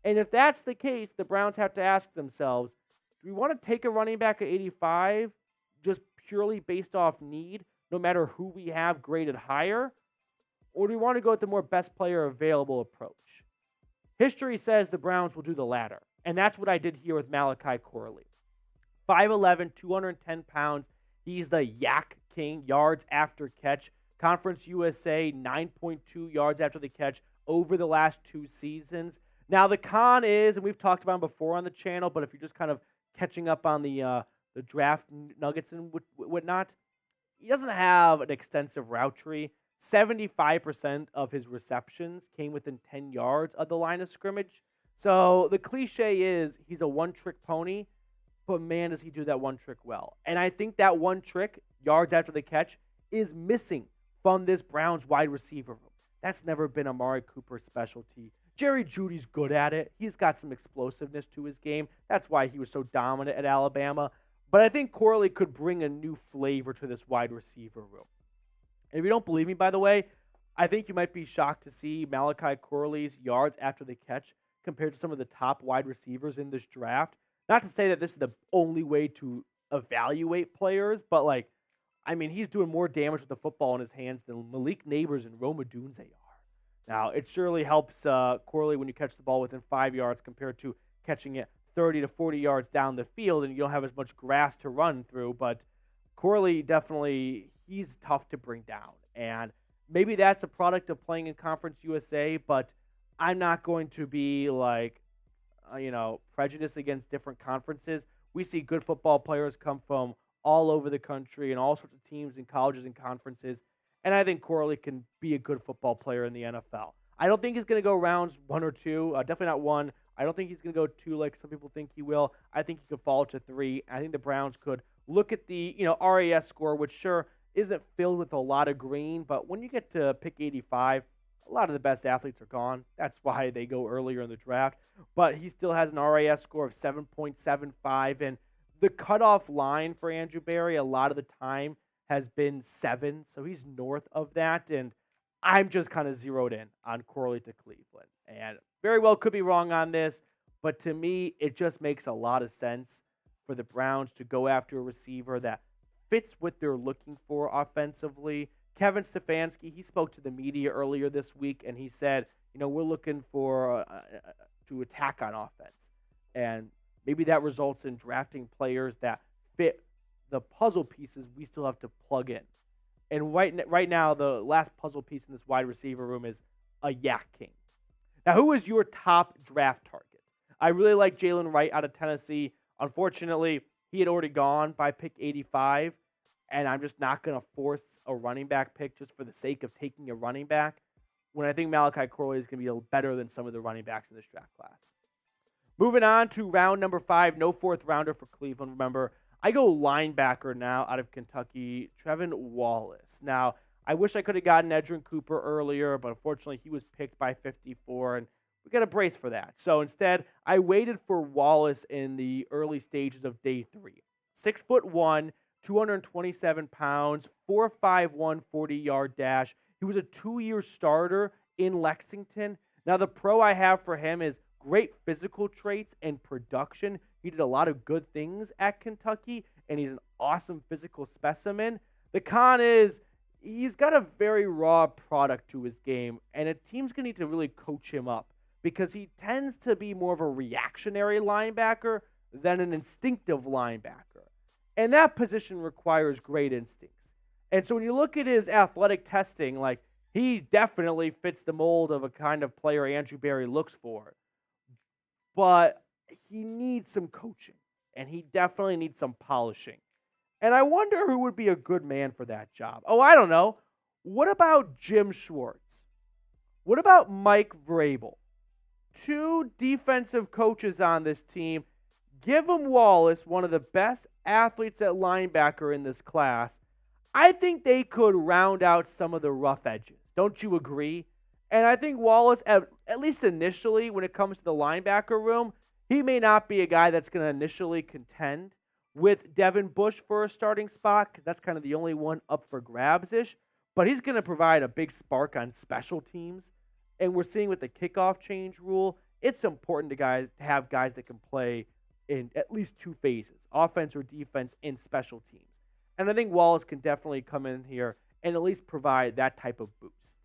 And if that's the case, the Browns have to ask themselves, do we want to take a running back at 85 just purely based off need, no matter who we have graded higher? Or do we want to go with the more best player available approach? History says the Browns will do the latter. And that's what I did here with Malachi Corley. 5'11", 210 pounds. He's the Yak King, yards after catch. Conference USA, 9.2 yards after the catch over the last 2 seasons. Now, the con is, and we've talked about him before on the channel, but if you're just kind of catching up on the draft nuggets and whatnot, he doesn't have an extensive route tree. 75% of his receptions came within 10 yards of the line of scrimmage. So the cliche is he's a one-trick pony, but man, does he do that one trick well. And I think that one trick, yards after the catch, is missing from this Browns wide receiver room. That's never been Amari Cooper's specialty. Jerry Jeudy's good at it. He's got some explosiveness to his game. That's why he was so dominant at Alabama. But I think Corley could bring a new flavor to this wide receiver room. And if you don't believe me, by the way, I think you might be shocked to see Malachi Corley's yards after the catch compared to some of the top wide receivers in this draft. Not to say that this is the only way to evaluate players, but he's doing more damage with the football in his hands than Malik Neighbors and Rome Odunze are. Now, it surely helps Corley when you catch the ball within 5 yards compared to catching it 30 to 40 yards down the field and you don't have as much grass to run through. But Corley definitely, he's tough to bring down. And maybe that's a product of playing in Conference USA, but I'm not going to be prejudiced against different conferences. We see good football players come from all over the country and all sorts of teams and colleges and conferences. And I think Corley can be a good football player in the NFL. I don't think he's going to go rounds 1 or 2. Definitely not 1. I don't think he's going to go 2 like some people think he will. I think he could fall to 3. I think the Browns could look at the RAS score, which sure isn't filled with a lot of green, but when you get to pick 85, a lot of the best athletes are gone. That's why they go earlier in the draft. But he still has an RAS score of 7.75, and the cutoff line for Andrew Berry a lot of the time has been 7, so he's north of that, and I'm just kind of zeroed in on Corley to Cleveland. And very well could be wrong on this, but to me, it just makes a lot of sense for the Browns to go after a receiver that fits what they're looking for offensively. Kevin Stefanski, he spoke to the media earlier this week, and he said, we're looking for to attack on offense. And maybe that results in drafting players that fit the puzzle pieces we still have to plug in. And right now, the last puzzle piece in this wide receiver room is a Yak King. Now, who is your top draft target? I really like Jalen Wright out of Tennessee. Unfortunately, he had already gone by pick 85, and I'm just not going to force a running back pick just for the sake of taking a running back when I think Malachi Corley is going to be better than some of the running backs in this draft class. Moving on to round number 5, no fourth rounder for Cleveland. Remember, I go linebacker now out of Kentucky, Trevin Wallace. Now, I wish I could have gotten Edgerrin Cooper earlier, but unfortunately he was picked by 54, and we got a brace for that. So instead, I waited for Wallace in the early stages of day 3. 6'1", 227 pounds, 4.51 40-yard dash. He was a 2-year starter in Lexington. Now, the pro I have for him is great physical traits and production. He did a lot of good things at Kentucky, and he's an awesome physical specimen. The con is he's got a very raw product to his game, and a team's going to need to really coach him up because he tends to be more of a reactionary linebacker than an instinctive linebacker. And that position requires great instincts. And so when you look at his athletic testing, he definitely fits the mold of a kind of player Andrew Berry looks for. But he needs some coaching, and he definitely needs some polishing. And I wonder who would be a good man for that job. Oh, I don't know. What about Jim Schwartz? What about Mike Vrabel? 2 defensive coaches on this team. Give him Wallace, one of the best athletes at linebacker in this class. I think they could round out some of the rough edges. Don't you agree? And I think Wallace, at least initially, when it comes to the linebacker room, he may not be a guy that's going to initially contend with Devin Bush for a starting spot, because that's kind of the only one up for grabs-ish. But he's going to provide a big spark on special teams. And we're seeing with the kickoff change rule, it's important to have guys that can play in at least 2 phases, offense or defense, in special teams. And I think Wallace can definitely come in here and at least provide that type of boost.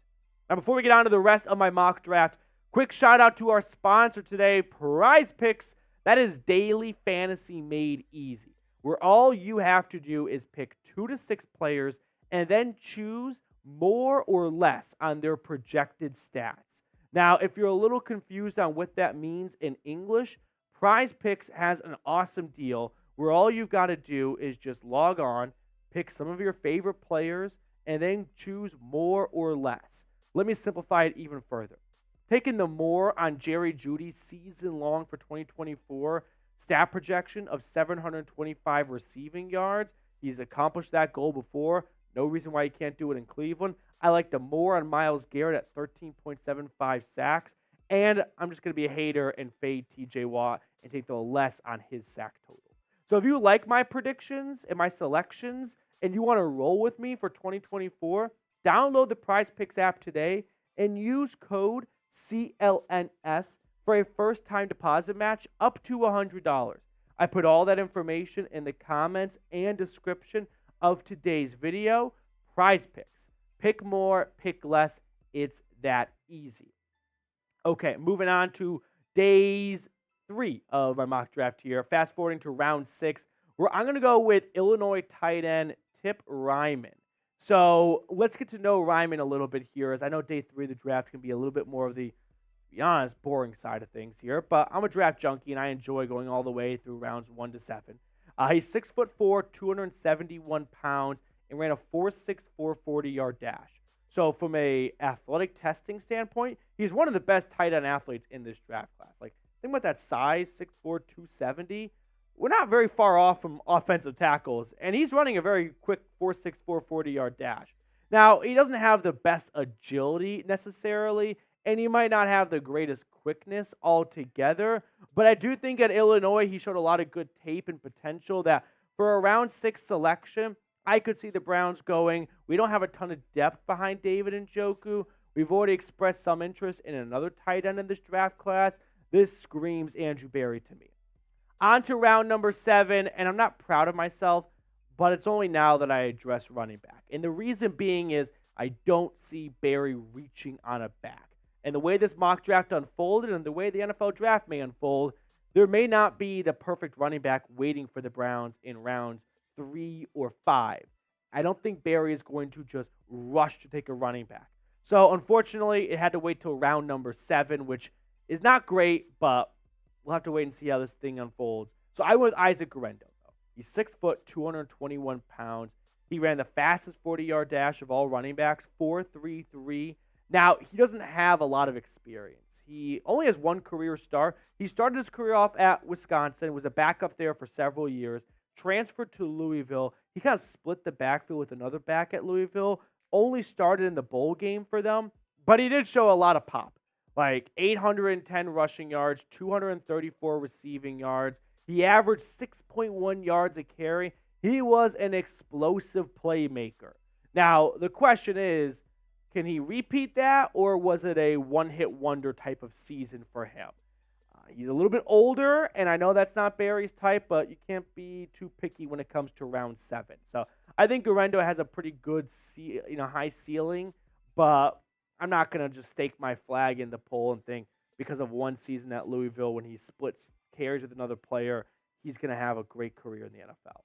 Now, before we get on to the rest of my mock draft, quick shout out to our sponsor today, Prize Picks. That is daily fantasy made easy, where all you have to do is pick 2 to 6 players and then choose more or less on their projected stats. Now, if you're a little confused on what that means in English, Prize Picks has an awesome deal where all you've got to do is just log on, pick some of your favorite players, and then choose more or less. Let me simplify it even further. Taking the more on Jerry Jeudy's season-long for 2024 stat projection of 725 receiving yards. He's accomplished that goal before. No reason why he can't do it in Cleveland. I like the more on Myles Garrett at 13.75 sacks. And I'm just going to be a hater and fade TJ Watt and take the less on his sack total. So if you like my predictions and my selections and you want to roll with me for 2024, download the Prize Picks app today and use code CLNS for a first-time deposit match up to $100. I put all that information in the comments and description of today's video. Prize Picks. Pick more, pick less. It's that easy. Okay, moving on to days 3 of my mock draft here. Fast forwarding to round 6, where I'm going to go with Illinois tight end Tip Reiman. So let's get to know Reiman a little bit here, as I know day 3 of the draft can be a little bit more of the, to be honest, boring side of things here. But I'm a draft junkie, and I enjoy going all the way through rounds 1 to 7. He's 6'4", 271 pounds, and ran a 4.64 40-yard dash. So from a athletic testing standpoint, he's one of the best tight end athletes in this draft class. Think about that size, 6'4", 270. We're not very far off from offensive tackles, and he's running a very quick 4.64 40-yard dash. Now, he doesn't have the best agility necessarily, and he might not have the greatest quickness altogether, but I do think at Illinois he showed a lot of good tape and potential that for a round 6 selection, I could see the Browns going. We don't have a ton of depth behind David Njoku. We've already expressed some interest in another tight end in this draft class. This screams Andrew Berry to me. On to round number 7, and I'm not proud of myself, but it's only now that I address running back. And the reason being is I don't see Barry reaching on a back. And the way this mock draft unfolded and the way the NFL draft may unfold, there may not be the perfect running back waiting for the Browns in rounds 3 or 5. I don't think Barry is going to just rush to take a running back. So, unfortunately, it had to wait till round number 7, which is not great, but we'll have to wait and see how this thing unfolds. So, I went with Isaac Guerendo, though. He's 6 foot, 221 pounds. He ran the fastest 40-yard dash of all running backs, 4.33. Now, he doesn't have a lot of experience. He only has one career start. He started his career off at Wisconsin, was a backup there for several years, transferred to Louisville. He kind of split the backfield with another back at Louisville, only started in the bowl game for them, but he did show a lot of pop, like 810 rushing yards, 234 receiving yards. He averaged 6.1 yards a carry. He was an explosive playmaker. Now, the question is, can he repeat that, or was it a one-hit wonder type of season for him? He's a little bit older, and I know that's not Barry's type, but you can't be too picky when it comes to round 7. So I think Guerendo has a pretty good, high ceiling, but I'm not going to just stake my flag in the poll and think because of one season at Louisville when he splits carries with another player, he's going to have a great career in the NFL.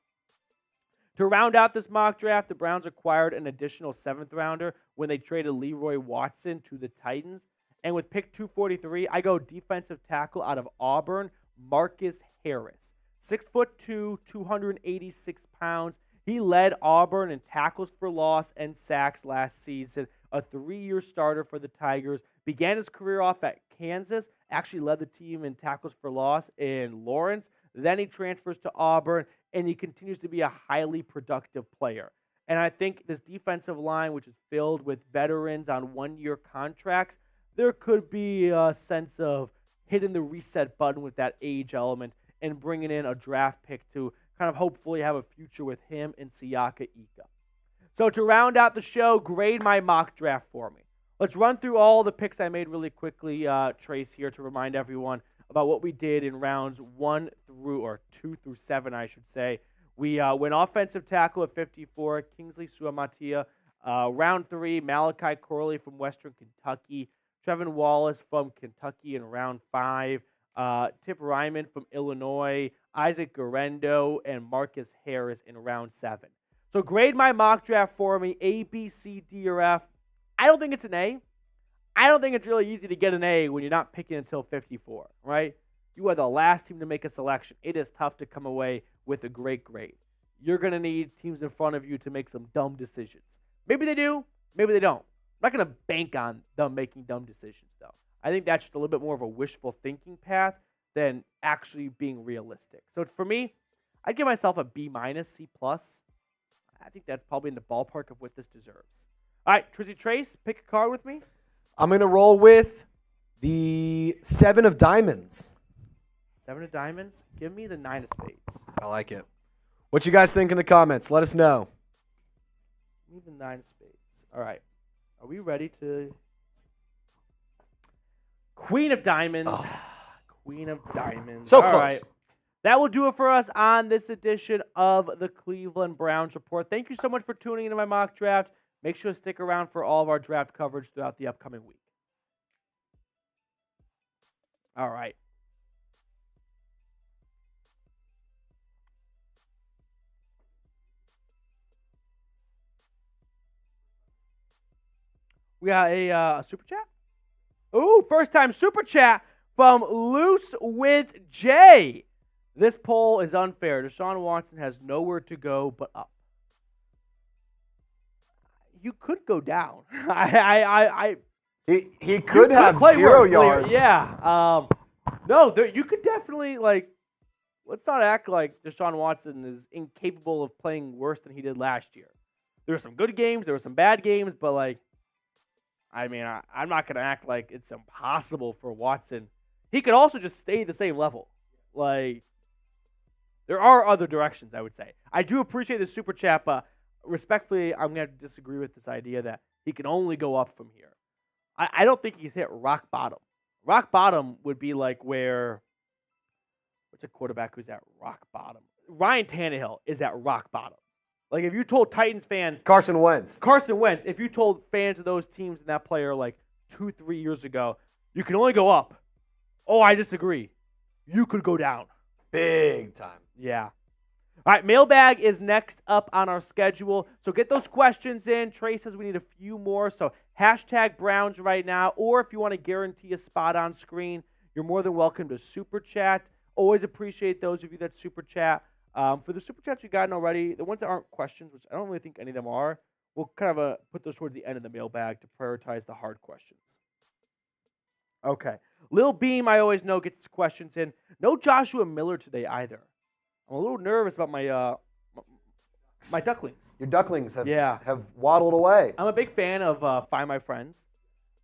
To round out this mock draft, the Browns acquired an additional 7th rounder when they traded Leroy Watson to the Titans. And with pick 243, I go defensive tackle out of Auburn, Marcus Harris. 6'2", 286 pounds. He led Auburn in tackles for loss and sacks last season. A 3-year starter for the Tigers. Began his career off at Kansas. Actually led the team in tackles for loss in Lawrence. Then he transfers to Auburn, and he continues to be a highly productive player. And I think this defensive line, which is filled with veterans on 1-year contracts, there could be a sense of hitting the reset button with that age element and bringing in a draft pick to kind of hopefully have a future with him and Siaka Ika. So to round out the show, grade my mock draft for me. Let's run through all the picks I made really quickly, Trace, here to remind everyone about what we did in rounds 2 through 7, I should say. We went offensive tackle at 54, Kingsley Suamataia. Round 3, Malachi Corley from Western Kentucky. Trevin Wallace from Kentucky in round 5. Reiman from Illinois. Isaac Guerendo and Marcus Harris in round 7. So grade my mock draft for me, A, B, C, D, or F. I don't think it's an A. I don't think it's really easy to get an A when you're not picking until 54, right? You are the last team to make a selection. It is tough to come away with a great grade. You're going to need teams in front of you to make some dumb decisions. Maybe they do, maybe they don't. I'm not going to bank on them making dumb decisions, though. I think that's just a little bit more of a wishful thinking path than actually being realistic. So for me, I'd give myself a B-, C+. I think that's probably in the ballpark of what this deserves. All right, Trizzy Trace, pick a card with me. I'm going to roll with the 7 of diamonds. 7 of diamonds? Give me the 9 of spades. I like it. What you guys think in the comments? Let us know. Give me the 9 of spades. All right. Are we ready to... Queen of diamonds. Oh. Queen of diamonds. So All close. Right. That will do it for us on this edition of the Cleveland Browns Report. Thank you so much for tuning into my mock draft. Make sure to stick around for all of our draft coverage throughout the upcoming week. All right. We got a super chat. Ooh, first time super chat from Loose with Jay. This poll is unfair. Deshaun Watson has nowhere to go but up. You could go down. He could have 0 yards. Yeah. No, you could definitely, let's not act like Deshaun Watson is incapable of playing worse than he did last year. There were some good games. There were some bad games. But, I'm not going to act like it's impossible for Watson. He could also just stay the same level. There are other directions, I would say. I do appreciate the super chat, but respectfully, I'm going to disagree with this idea that he can only go up from here. I don't think he's hit rock bottom. Rock bottom would be where, what's a quarterback who's at rock bottom? Ryan Tannehill is at rock bottom. Like, if you told Titans fans Carson Wentz, if you told fans of those teams and that player like 2-3 years ago, you can only go up. Oh, I disagree. You could go down. big time. Yeah. All right, Mailbag is next up on our schedule. So get those questions in. Trey says we need a few more. So hashtag Browns right now. Or if you want to guarantee a spot on screen, you're more than welcome to Super Chat. Always appreciate those of you that Super Chat. For the Super Chats we've gotten already, the ones that aren't questions, which I don't really think any of them are, we'll kind of put those towards the end of the mailbag to prioritize the hard questions. Okay. Lil Beam, I always know, gets questions in. No Joshua Miller today either. I'm a little nervous about my my ducklings. Your ducklings have waddled away. I'm a big fan of Find My Friends.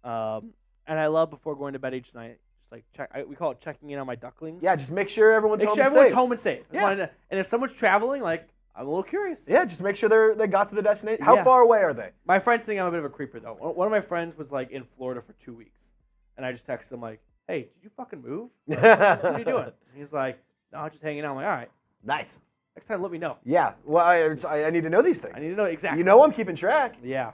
And I love before going to bed each night, just like we call it checking in on my ducklings. Yeah, just make sure everyone's home and everyone's safe. home and safe. Yeah. And if someone's traveling, like, I'm a little curious. Yeah, just make sure they got to the destination. How far away are they? My friends think I'm a bit of a creeper, though. One of my friends was, like, in Florida for 2 weeks. And I just texted him, like, hey, did you fucking move? Like, what are you doing? And he's like, no, I'm just hanging out. I'm like, all right. Nice. Next time, let me know. Yeah. Well, I need to know these things. I need to know exactly. You know I'm keeping track. Yeah.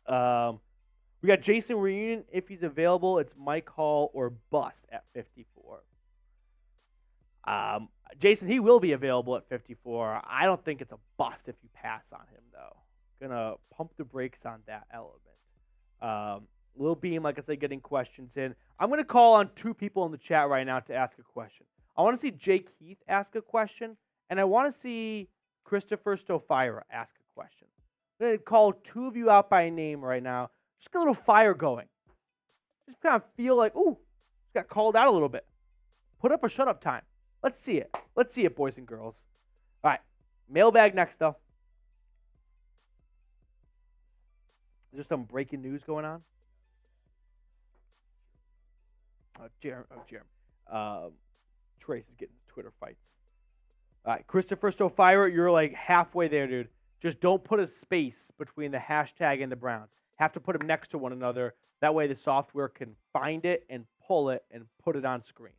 We got Jason Reunion. If he's available, it's Mike Hall or bust at 54. Jason, he will be available at 54. I don't think it's a bust if you pass on him, though. Gonna pump the brakes on that element. Lil Beam, like I said, getting questions in. I'm gonna call on 2 people in the chat right now to ask a question. I want to see Jake Heath ask a question, and I want to see Christopher Stofira ask a question. I'm gonna call 2 of you out by name right now. Just get a little fire going. Just kind of feel like, ooh, got called out a little bit. Put up or shut up time. Let's see it. Let's see it, boys and girls. All right. Mailbag next, though. Is there some breaking news going on? Jeremy. Trace is getting Twitter fights. All right. Christopher Stofira, you're like halfway there, dude. Just don't put a space between the hashtag and the Browns. Have to put them next to one another. That way the software can find it and pull it and put it on screen.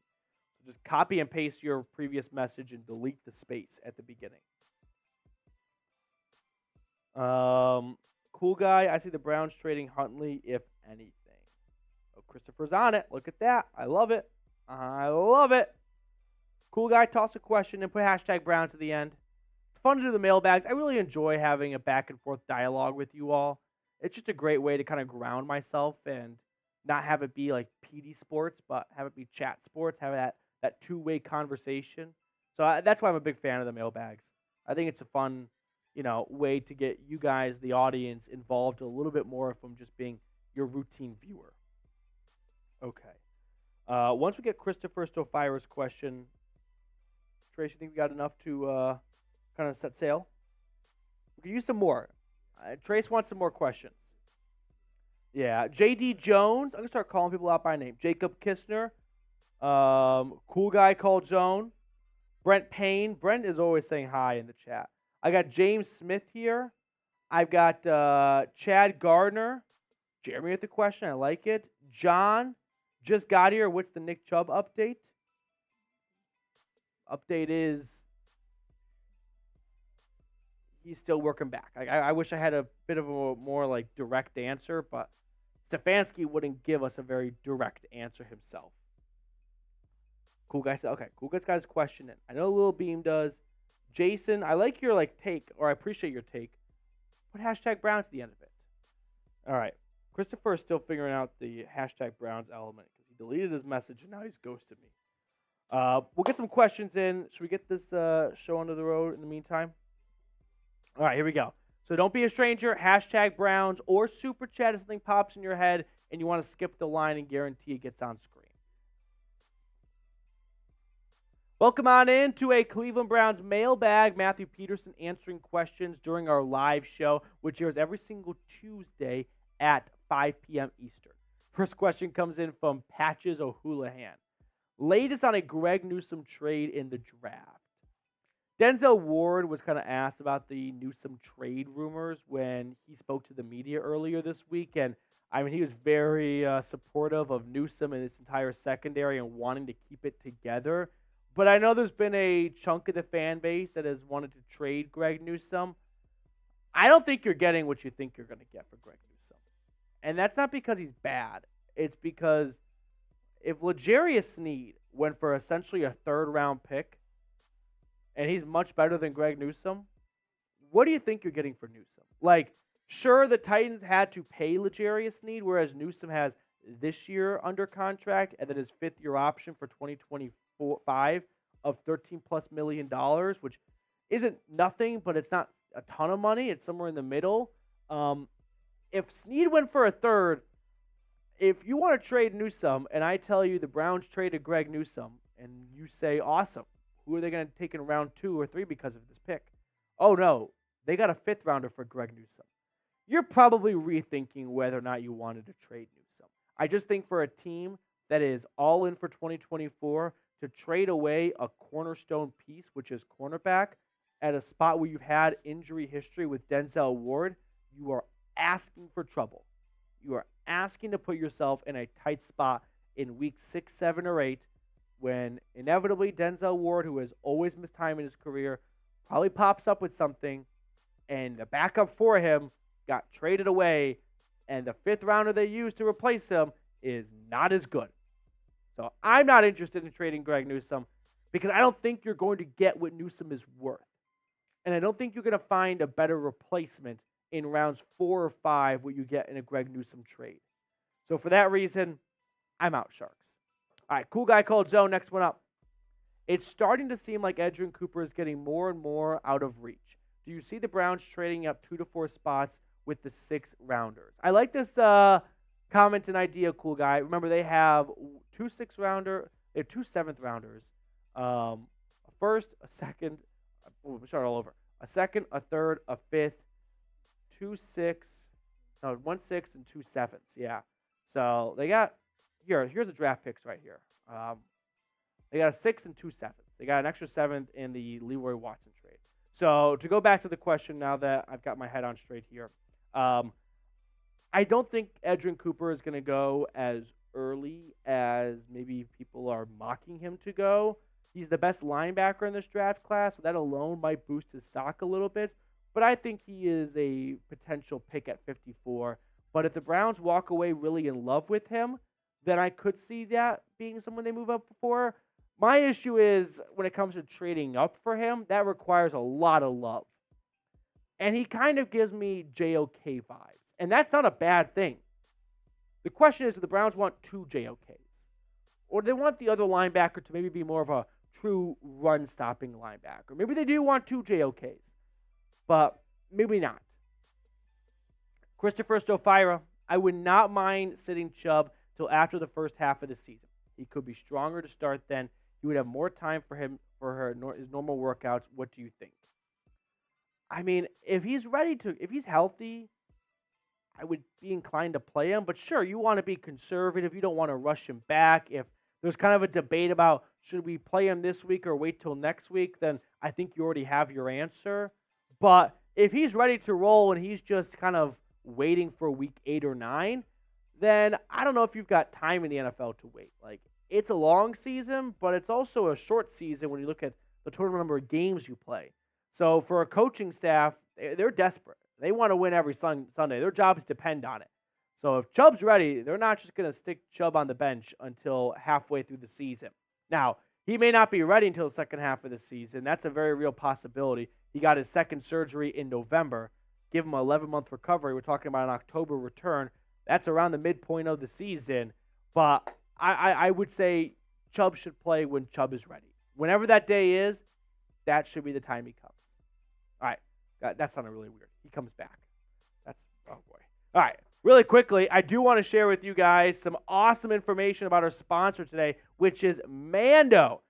Just copy and paste your previous message and delete the space at the beginning. Cool guy. I see the Browns trading Huntley, if anything. Oh, Christopher's on it. Look at that. I love it. I love it. Cool guy. Toss a question and put hashtag Browns at the end. It's fun to do the mailbags. I really enjoy having a back and forth dialogue with you all. It's just a great way to kind of ground myself and not have it be like PD sports, but have it be chat sports, have that two-way conversation. So that's why I'm a big fan of the mailbags. I think it's a fun, way to get you guys, the audience, involved a little bit more from just being your routine viewer. Okay. Once we get Christopher Stofira's question, Trace, you think we got enough to kind of set sail? We could use some more. Trace wants some more questions. Yeah. JD Jones. I'm going to start calling people out by name. Jacob Kistner. Cool guy called Zone. Brent Payne. Brent is always saying hi in the chat. I got James Smith here. I've got Chad Gardner. Jeremy with the question. I like it. John just got here. What's the Nick Chubb update? Update is he's still working back. I wish I had a bit of a more like direct answer, but Stefanski wouldn't give us a very direct answer himself. Cool guy said, okay, cool guy's got his question in. I know Lil Beam does. Jason, I like your take, or I appreciate your take. Put hashtag Browns at the end of it. All right. Christopher is still figuring out the hashtag Browns element because he deleted his message and now he's ghosted me. We'll get some questions in. Should we get this show under the road in the meantime? All right, here we go. So don't be a stranger. Hashtag Browns or Super Chat if something pops in your head and you want to skip the line and guarantee it gets on screen. Welcome on in to a Cleveland Browns mailbag. Matthew Peterson answering questions during our live show, which airs every single Tuesday at 5 p.m. Eastern. First question comes in from Patches O'Houlihan. Latest on a Greg Newsome trade in the draft. Denzel Ward was kind of asked about the Newsome trade rumors when he spoke to the media earlier this week. And, he was very supportive of Newsome and his entire secondary and wanting to keep it together. but I know there's been a chunk of the fan base that has wanted to trade Greg Newsome. I don't think you're getting what you think you're going to get for Greg Newsome. And that's not because he's bad. It's because if L'Jarius Sneed went for essentially a third-round pick, and he's much better than Greg Newsome, what do you think you're getting for Newsome? Like, sure, the Titans had to pay L'Jarius Sneed, whereas Newsome has this year under contract and then his fifth-year option for 2025 of $13+ million, which isn't nothing, but it's not a ton of money. It's somewhere in the middle. If Sneed went for a third, if you want to trade Newsome, and I tell you the Browns traded Greg Newsome, and you say, awesome, who are they going to take in round 2 or 3 because of this pick? Oh, no, they got a fifth-rounder for Greg Newsome. You're probably rethinking whether or not you wanted to trade Newsome. I just think for a team that is all in for 2024 to trade away a cornerstone piece, which is cornerback, at a spot where you've had injury history with Denzel Ward, you are asking for trouble. You are asking to put yourself in a tight spot in week 6, 7, or 8 when inevitably Denzel Ward, who has always missed time in his career, probably pops up with something, and the backup for him got traded away, and the fifth rounder they used to replace him is not as good. So I'm not interested in trading Greg Newsome because I don't think you're going to get what Newsome is worth. And I don't think you're going to find a better replacement in rounds 4 or 5 what you get in a Greg Newsome trade. So for that reason, I'm out, Sharks. All right, cool guy called Zone. Next one up. It's starting to seem like Edgerrin Cooper is getting more and more out of reach. Do you see the Browns trading up 2 to 4 spots with the 6 rounders? I like this comment and idea, cool guy. Remember, they have 2 6-rounder, they have 2 7th-rounders, a first, a second. We'll start all over. A second, a third, a fifth, 1 6 and 2 7s. Yeah. So they got here's the draft picks right here. They got a 6 and 2 7s. They got an extra 7th in the Leroy Watson trade. So to go back to the question now that I've got my head on straight here, I don't think Edgerrin Cooper is going to go as early as maybe people are mocking him to go. He's the best linebacker in this draft class, so that alone might boost his stock a little bit. But I think he is a potential pick at 54. But if the Browns walk away really in love with him, then I could see that being someone they move up for. My issue is when it comes to trading up for him, that requires a lot of love. And he kind of gives me JOK vibes. And that's not a bad thing. The question is, do the Browns want 2 JOKs? Or do they want the other linebacker to maybe be more of a true run-stopping linebacker? Maybe they do want 2 JOKs, but maybe not. Christopher Stofira, I would not mind sitting Chubb till after the first half of the season. He could be stronger to start then. He would have more time for his normal workouts. What do you think? I mean, if he's healthy, I would be inclined to play him. But sure, you want to be conservative. You don't want to rush him back. If there's kind of a debate about should we play him this week or wait till next week, then I think you already have your answer. But if he's ready to roll and he's just kind of waiting for week 8 or 9, then I don't know if you've got time in the NFL to wait. Like, it's a long season, but it's also a short season when you look at the total number of games you play. So for a coaching staff, they're desperate. They want to win every Sunday. Their jobs depend on it. So if Chubb's ready, they're not just going to stick Chubb on the bench until halfway through the season. Now, he may not be ready until the second half of the season. That's a very real possibility. He got his second surgery in November. Give him an 11-month recovery. We're talking about an October return. That's around the midpoint of the season. But I would say Chubb should play when Chubb is ready. Whenever that day is, that should be the time he comes. All right. That sounded really weird. He comes back. Oh, boy. All right. Really quickly, I do want to share with you guys some awesome information about our sponsor today, which is Mando.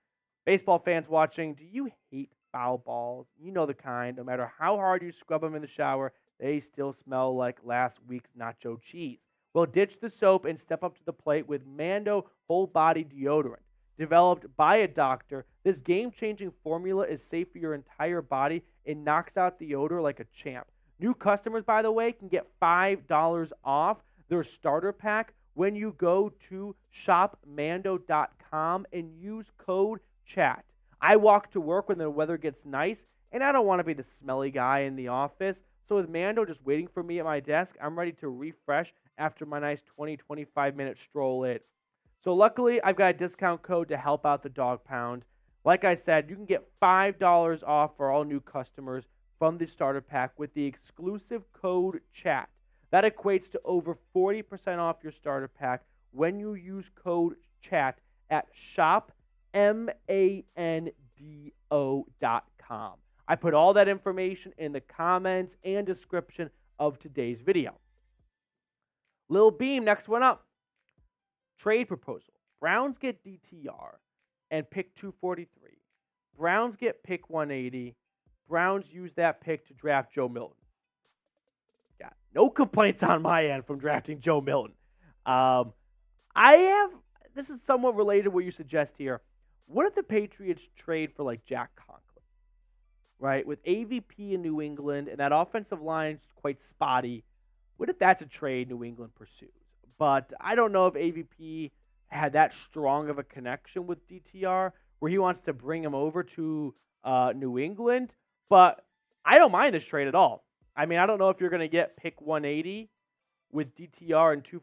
Baseball fans watching, do you hate foul balls? You know the kind. No matter how hard you scrub them in the shower, they still smell like last week's nacho cheese. Well, ditch the soap and step up to the plate with Mando Whole Body Deodorant. Developed by a doctor, this game-changing formula is safe for your entire body and knocks out the odor like a champ. New customers, by the way, can get $5 off their starter pack when you go to shopmando.com and use code CHAT. I walk to work when the weather gets nice, and I don't want to be the smelly guy in the office. So with Mando just waiting for me at my desk, I'm ready to refresh after my nice 25-minute stroll in. So luckily, I've got a discount code to help out the Dog Pound. Like I said, you can get $5 off for all new customers from the starter pack with the exclusive code CHAT. That equates to over 40% off your starter pack when you use code CHAT at shopmando.com. I put all that information in the comments and description of today's video. Lil Beam, next one up. Trade proposal. Browns get DTR and pick 243. Browns get pick 180. Browns use that pick to draft Joe Milton. Got no complaints on my end from drafting Joe Milton. This is somewhat related to what you suggest here. What if the Patriots trade for like Jack Conklin? Right? With AVP in New England and that offensive line is quite spotty. What if that's a trade New England pursues? But I don't know if AVP had that strong of a connection with DTR where he wants to bring him over to New England. But I don't mind this trade at all. I mean, I don't know if you're going to get pick 180 with DTR and two.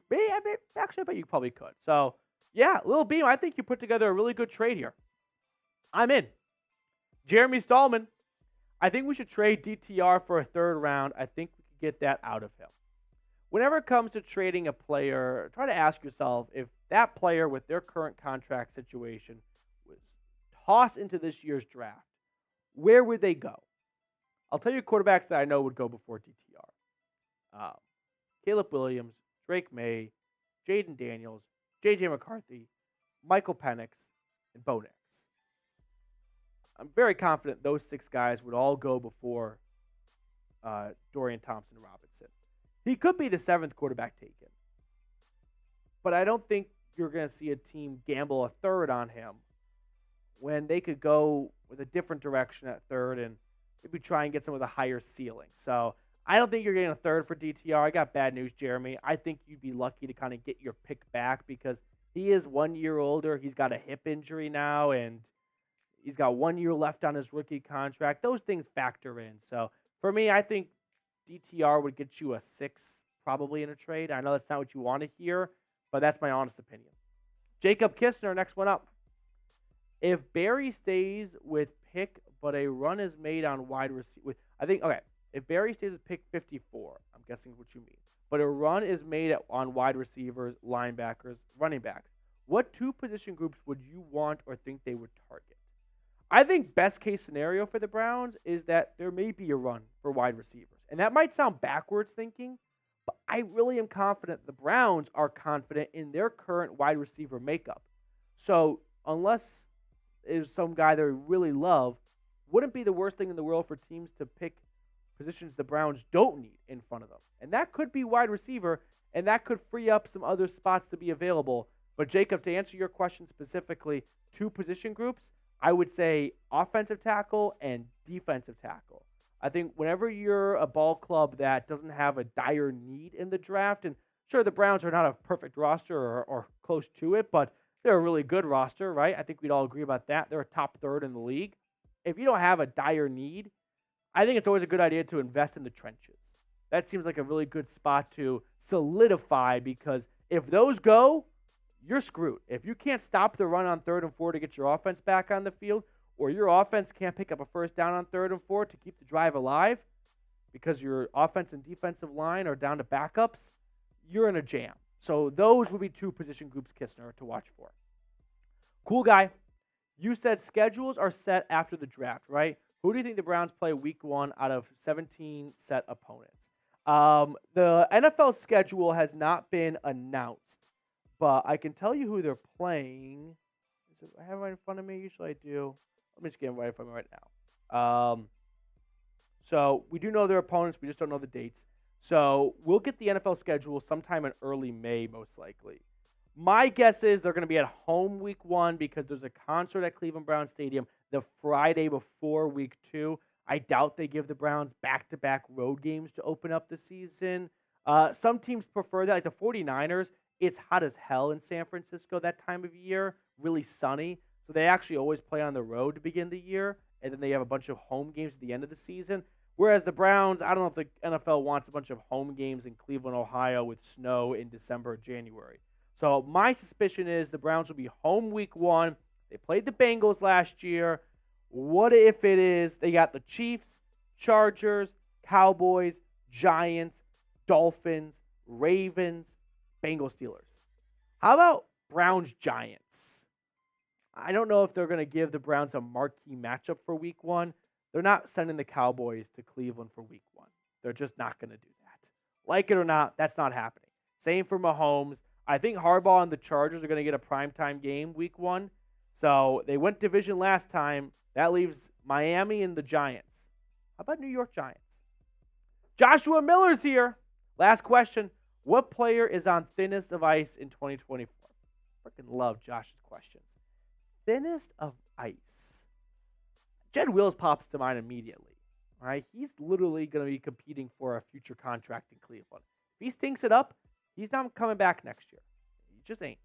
Actually, I bet you probably could. So, yeah, Lil Beam, I think you put together a really good trade here. I'm in. Jeremy Stallman, I think we should trade DTR for a third round. I think we could get that out of him. Whenever it comes to trading a player, try to ask yourself if that player with their current contract situation was tossed into this year's draft, where would they go? I'll tell you quarterbacks that I know would go before DTR. Caleb Williams, Drake May, Jaden Daniels, J.J. McCarthy, Michael Penix, and Bo Nix. I'm very confident those 6 guys would all go before Dorian Thompson-Robinson. He could be the 7th quarterback taken. But I don't think you're going to see a team gamble a third on him when they could go with a different direction at third and maybe try and get some of the higher ceiling. So I don't think you're getting a third for DTR. I got bad news, Jeremy. I think you'd be lucky to kind of get your pick back because he is 1 year older. He's got a hip injury now, and he's got 1 year left on his rookie contract. Those things factor in. So for me, I think DTR would get you a 6 probably in a trade. I know that's not what you want to hear, but that's my honest opinion. Jacob Kistner, next one up. If Barry stays with pick, but a run is made on wide receiver, if Barry stays with pick 54, I'm guessing what you mean, but a run is made on wide receivers, linebackers, running backs, what 2 position groups would you want or think they would target? I think best case scenario for the Browns is that there may be a run for wide receivers. And that might sound backwards thinking, but I really am confident the Browns are confident in their current wide receiver makeup. So unless there's some guy they really love, wouldn't be the worst thing in the world for teams to pick positions the Browns don't need in front of them. And that could be wide receiver, and that could free up some other spots to be available. But Jacob, to answer your question specifically, 2 position groups, I would say offensive tackle and defensive tackle. I think whenever you're a ball club that doesn't have a dire need in the draft, and sure, the Browns are not a perfect roster or close to it, but they're a really good roster, right? I think we'd all agree about that. They're a top third in the league. If you don't have a dire need, I think it's always a good idea to invest in the trenches. That seems like a really good spot to solidify because if those go, you're screwed. If you can't stop the run on 3rd and 4 to get your offense back on the field, or your offense can't pick up a first down on 3rd and 4 to keep the drive alive because your offense and defensive line are down to backups, you're in a jam. So those would be 2 position groups, Kistner, to watch for. Cool guy. You said schedules are set after the draft, right? Who do you think the Browns play week 1 out of 17 set opponents? The NFL schedule has not been announced, but I can tell you who they're playing. I have it right in front of me. Usually I do. Let me just get them right in front of me right now. So we do know their opponents. We just don't know the dates. So we'll get the NFL schedule sometime in early May, most likely. My guess is they're going to be at home week 1 because there's a concert at Cleveland Browns Stadium the Friday before week 2. I doubt they give the Browns back-to-back road games to open up the season. Some teams prefer that, like the 49ers. It's hot as hell in San Francisco that time of year, really sunny. So they actually always play on the road to begin the year, and then they have a bunch of home games at the end of the season. Whereas the Browns, I don't know if the NFL wants a bunch of home games in Cleveland, Ohio with snow in December or January. So my suspicion is the Browns will be home week 1. They played the Bengals last year. What if it is they got the Chiefs, Chargers, Cowboys, Giants, Dolphins, Ravens, Bengals, Steelers? How about Browns-Giants? I don't know if they're going to give the Browns a marquee matchup for week 1. They're not sending the Cowboys to Cleveland for week 1. They're just not going to do that. Like it or not, that's not happening. Same for Mahomes. I think Harbaugh and the Chargers are going to get a primetime game week 1. So they went division last time. That leaves Miami and the Giants. How about New York Giants? Joshua Miller's here. Last question. What player is on thinnest of ice in 2024? Freaking love Josh's questions. Thinnest of ice. Jed Wills pops to mind immediately. All right, he's literally going to be competing for a future contract in Cleveland. If he stinks it up, he's not coming back next year. He just ain't.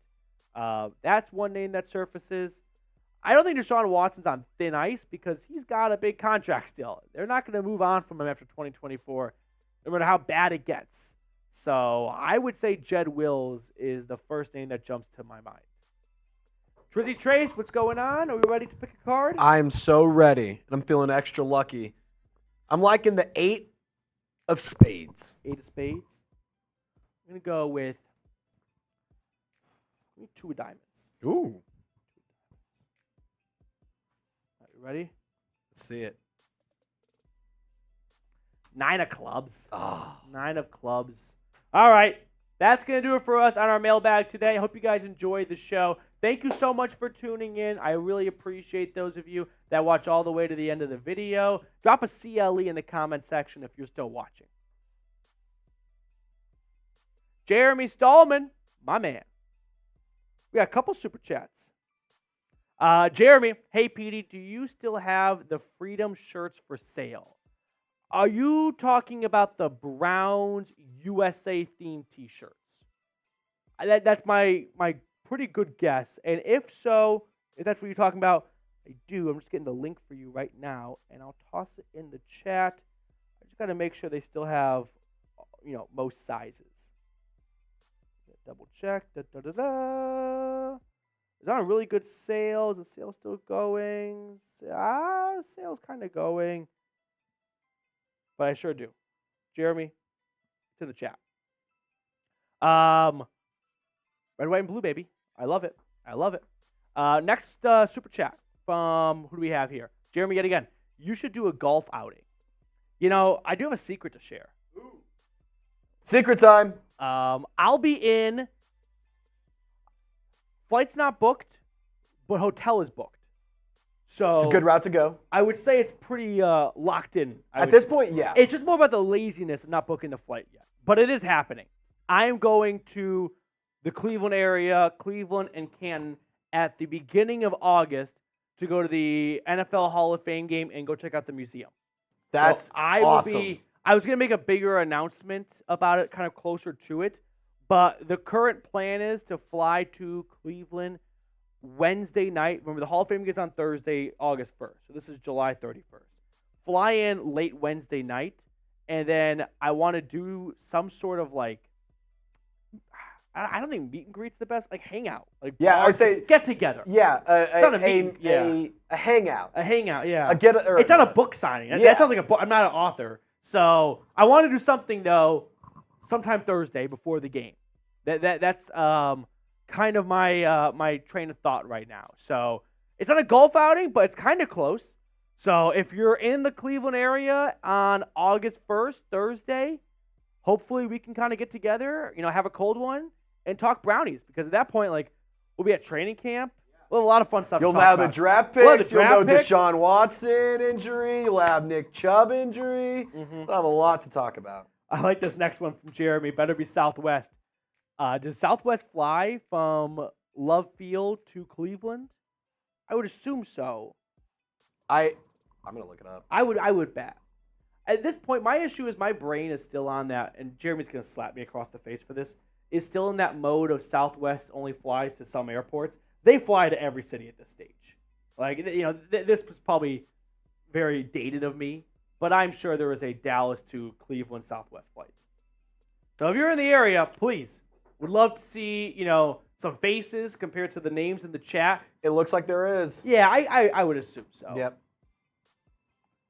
That's one name that surfaces. I don't think Deshaun Watson's on thin ice because he's got a big contract still. They're not going to move on from him after 2024, no matter how bad it gets. So I would say Jed Wills is the first name that jumps to my mind. Trizzy Trace, what's going on? Are we ready to pick a card? I'm so ready, and I'm feeling extra lucky. I'm liking the 8 of spades. 8 of spades. I'm going to go with 2 of diamonds. Ooh. Are you ready? Let's see it. 9 of clubs. Oh. 9 of clubs. All right. That's going to do it for us on our mailbag today. I hope you guys enjoyed the show. Thank you so much for tuning in. I really appreciate those of you that watch all the way to the end of the video. Drop a CLE in the comment section if you're still watching. Jeremy Stallman, my man. We got a couple super chats. Jeremy, hey, Petey, do you still have the Freedom shirts for sale? Are you talking about the Browns USA themed T-shirts? That's my pretty good guess. And if so, if that's what you're talking about, I do. I'm just getting the link for you right now, and I'll toss it in the chat. I just got to make sure they still have, most sizes. Double check. It's on a really good sale. Is the sale still going? Sale's kind of going. But I sure do. Jeremy, it's in the chat. Red, white, and blue, baby. I love it. I love it. Next super chat from, who do we have here? Jeremy, yet again. You should do a golf outing. I do have a secret to share. Ooh. Secret time. I'll be in. Flight's not booked, but hotel is booked. So it's a good route to go. I would say it's pretty locked in. At this point, yeah. It's just more about the laziness of not booking the flight yet. But it is happening. I am going to the Cleveland area, Cleveland and Canton, at the beginning of August to go to the NFL Hall of Fame game and go check out the museum. That's awesome. I was going to make a bigger announcement about it kind of closer to it, but the current plan is to fly to Cleveland Wednesday night. Remember, the Hall of Fame gets on Thursday, August 1st. So this is July 31st. Fly in late Wednesday night, and then I want to do some sort of I don't think meet and greet's the best. Hangout. I'd say get together. Yeah, it's not a hangout. A hangout, yeah. It's not a book signing. Yeah. That sounds like a book. I'm not an author. So I want to do something, though, sometime Thursday before the game. That's kind of my train of thought right now. So it's not a golf outing, but it's kind of close. So if you're in the Cleveland area on August 1st, Thursday, hopefully we can kind of get together, have a cold one, and talk brownies. Because at that point, we'll be at training camp. We'll have a lot of fun stuff. You'll know the draft picks. You'll know Deshaun Watson injury. You'll have Nick Chubb injury. Mm-hmm. We'll have a lot to talk about. I like this next one from Jeremy. Better be Southwest. Does Southwest fly from Love Field to Cleveland? I would assume so. I'm gonna look it up. I would bet. At this point, my issue is my brain is still on that, and Jeremy's gonna slap me across the face for this. Is still in that mode of Southwest only flies to some airports. they fly to every city at this stage. Like, this was probably very dated of me, but I'm sure there is a Dallas to Cleveland Southwest flight. So if you're in the area, please, would love to see, some faces compared to the names in the chat. It looks like there is. Yeah, I would assume so. Yep.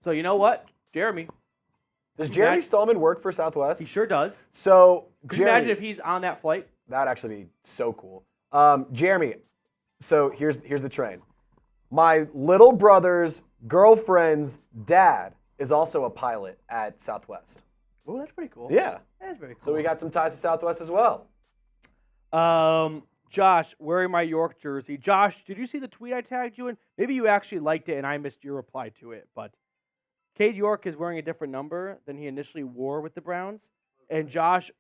So you know what, Jeremy? Does Jeremy Stallman work for Southwest? He sure does. So, Could you imagine if he's on that flight? That'd actually be so cool. Jeremy, so here's the train. My little brother's girlfriend's dad is also a pilot at Southwest. Oh, that's pretty cool. Yeah. That's very cool. So we got some ties to Southwest as well. Josh, wearing my York jersey. Josh, did you see the tweet I tagged you in? Maybe you actually liked it and I missed your reply to it. But Cade York is wearing a different number than he initially wore with the Browns. And Josh,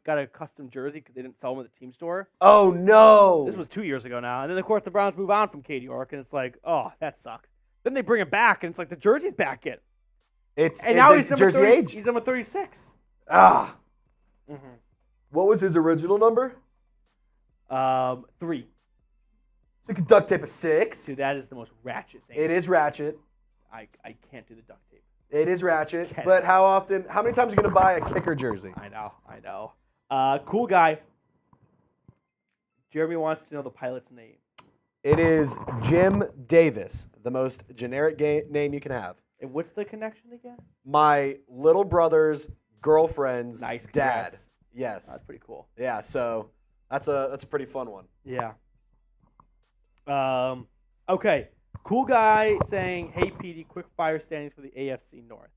got a custom jersey because they didn't sell them at the team store. Oh, no. This was 2 years ago now. And then, of course, the Browns move on from Cade York, and it's like, oh, that sucks. Then they bring it back, and it's like the jersey's back in. Now he's number 30, he's number 36. Ah. Mm-hmm. What was his original number? 3. So you could duct tape a 6. Dude, that is the most ratchet thing. It is ratchet. I can't do the duct tape. It is ratchet. But how many times are you going to buy a kicker jersey? I know. Cool guy. Jeremy wants to know the pilot's name. It is Jim Davis, the most generic name you can have. And what's the connection again? My little brother's girlfriend's dad. Congrats. Yes. That's pretty cool. Yeah, so that's a pretty fun one. Yeah. Okay. Cool guy saying, "Hey PD, quick fire standings for the AFC North."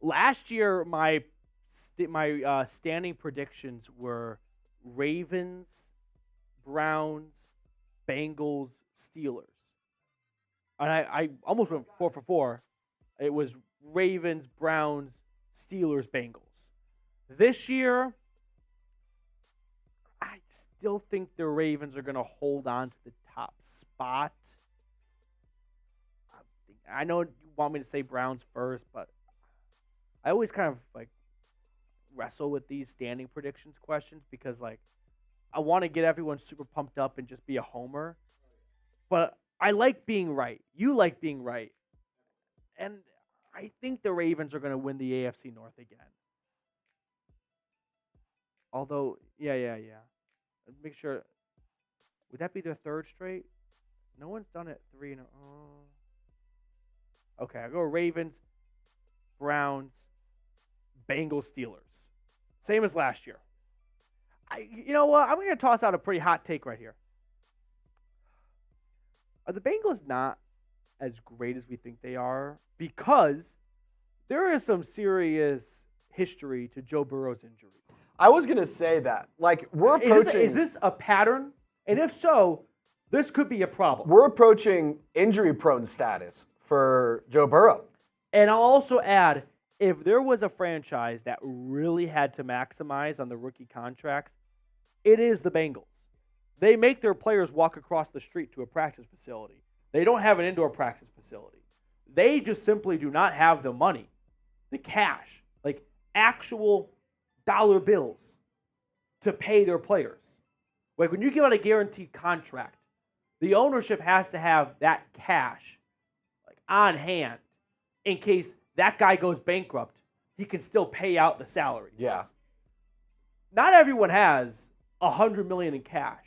Last year my standing predictions were Ravens, Browns, Bengals, Steelers. And I almost went 4 for 4. It was Ravens, Browns, Steelers, Bengals. This year, I still think the Ravens are going to hold on to the top spot. I know you want me to say Browns first, but I always kind of wrestle with these standing predictions questions because I want to get everyone super pumped up and just be a homer. But I like being right. You like being right. And I think the Ravens are going to win the AFC North again. Although, yeah. Make sure. Would that be their third straight? No one's done it 3 in a row. Okay, I'll go Ravens, Browns, Bengals, Steelers. Same as last year. You know what? I'm going to toss out a pretty hot take right here. Are the Bengals not as great as we think they are? Because there is some serious history to Joe Burrow's injuries. I was going to say that. We're approaching... Is this a pattern? And if so, this could be a problem. We're approaching injury-prone status for Joe Burrow. And I'll also add, if there was a franchise that really had to maximize on the rookie contracts, it is the Bengals. They make their players walk across the street to a practice facility. They don't have an indoor practice facility. They just simply do not have the money, the cash, actual dollar bills to pay their players. When you give out a guaranteed contract, the ownership has to have that cash on hand in case that guy goes bankrupt. He can still pay out the salaries. Yeah. Not everyone has $100 million in cash.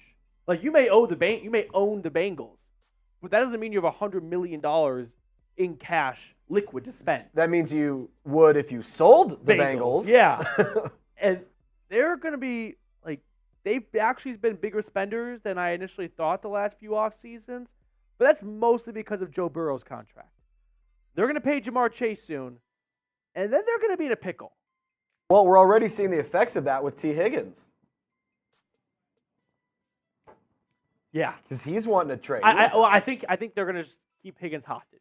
You may own the Bengals, but that doesn't mean you have $100 million in cash liquid to spend. That means you would if you sold the Bengals. Yeah. And they're going to be, they've actually been bigger spenders than I initially thought the last few off seasons, but that's mostly because of Joe Burrow's contract. They're going to pay Jamar Chase soon, and then they're going to be in a pickle. Well, we're already seeing the effects of that with T. Higgins. Yeah. Because he's wanting to trade. I think they're going to just keep Higgins hostage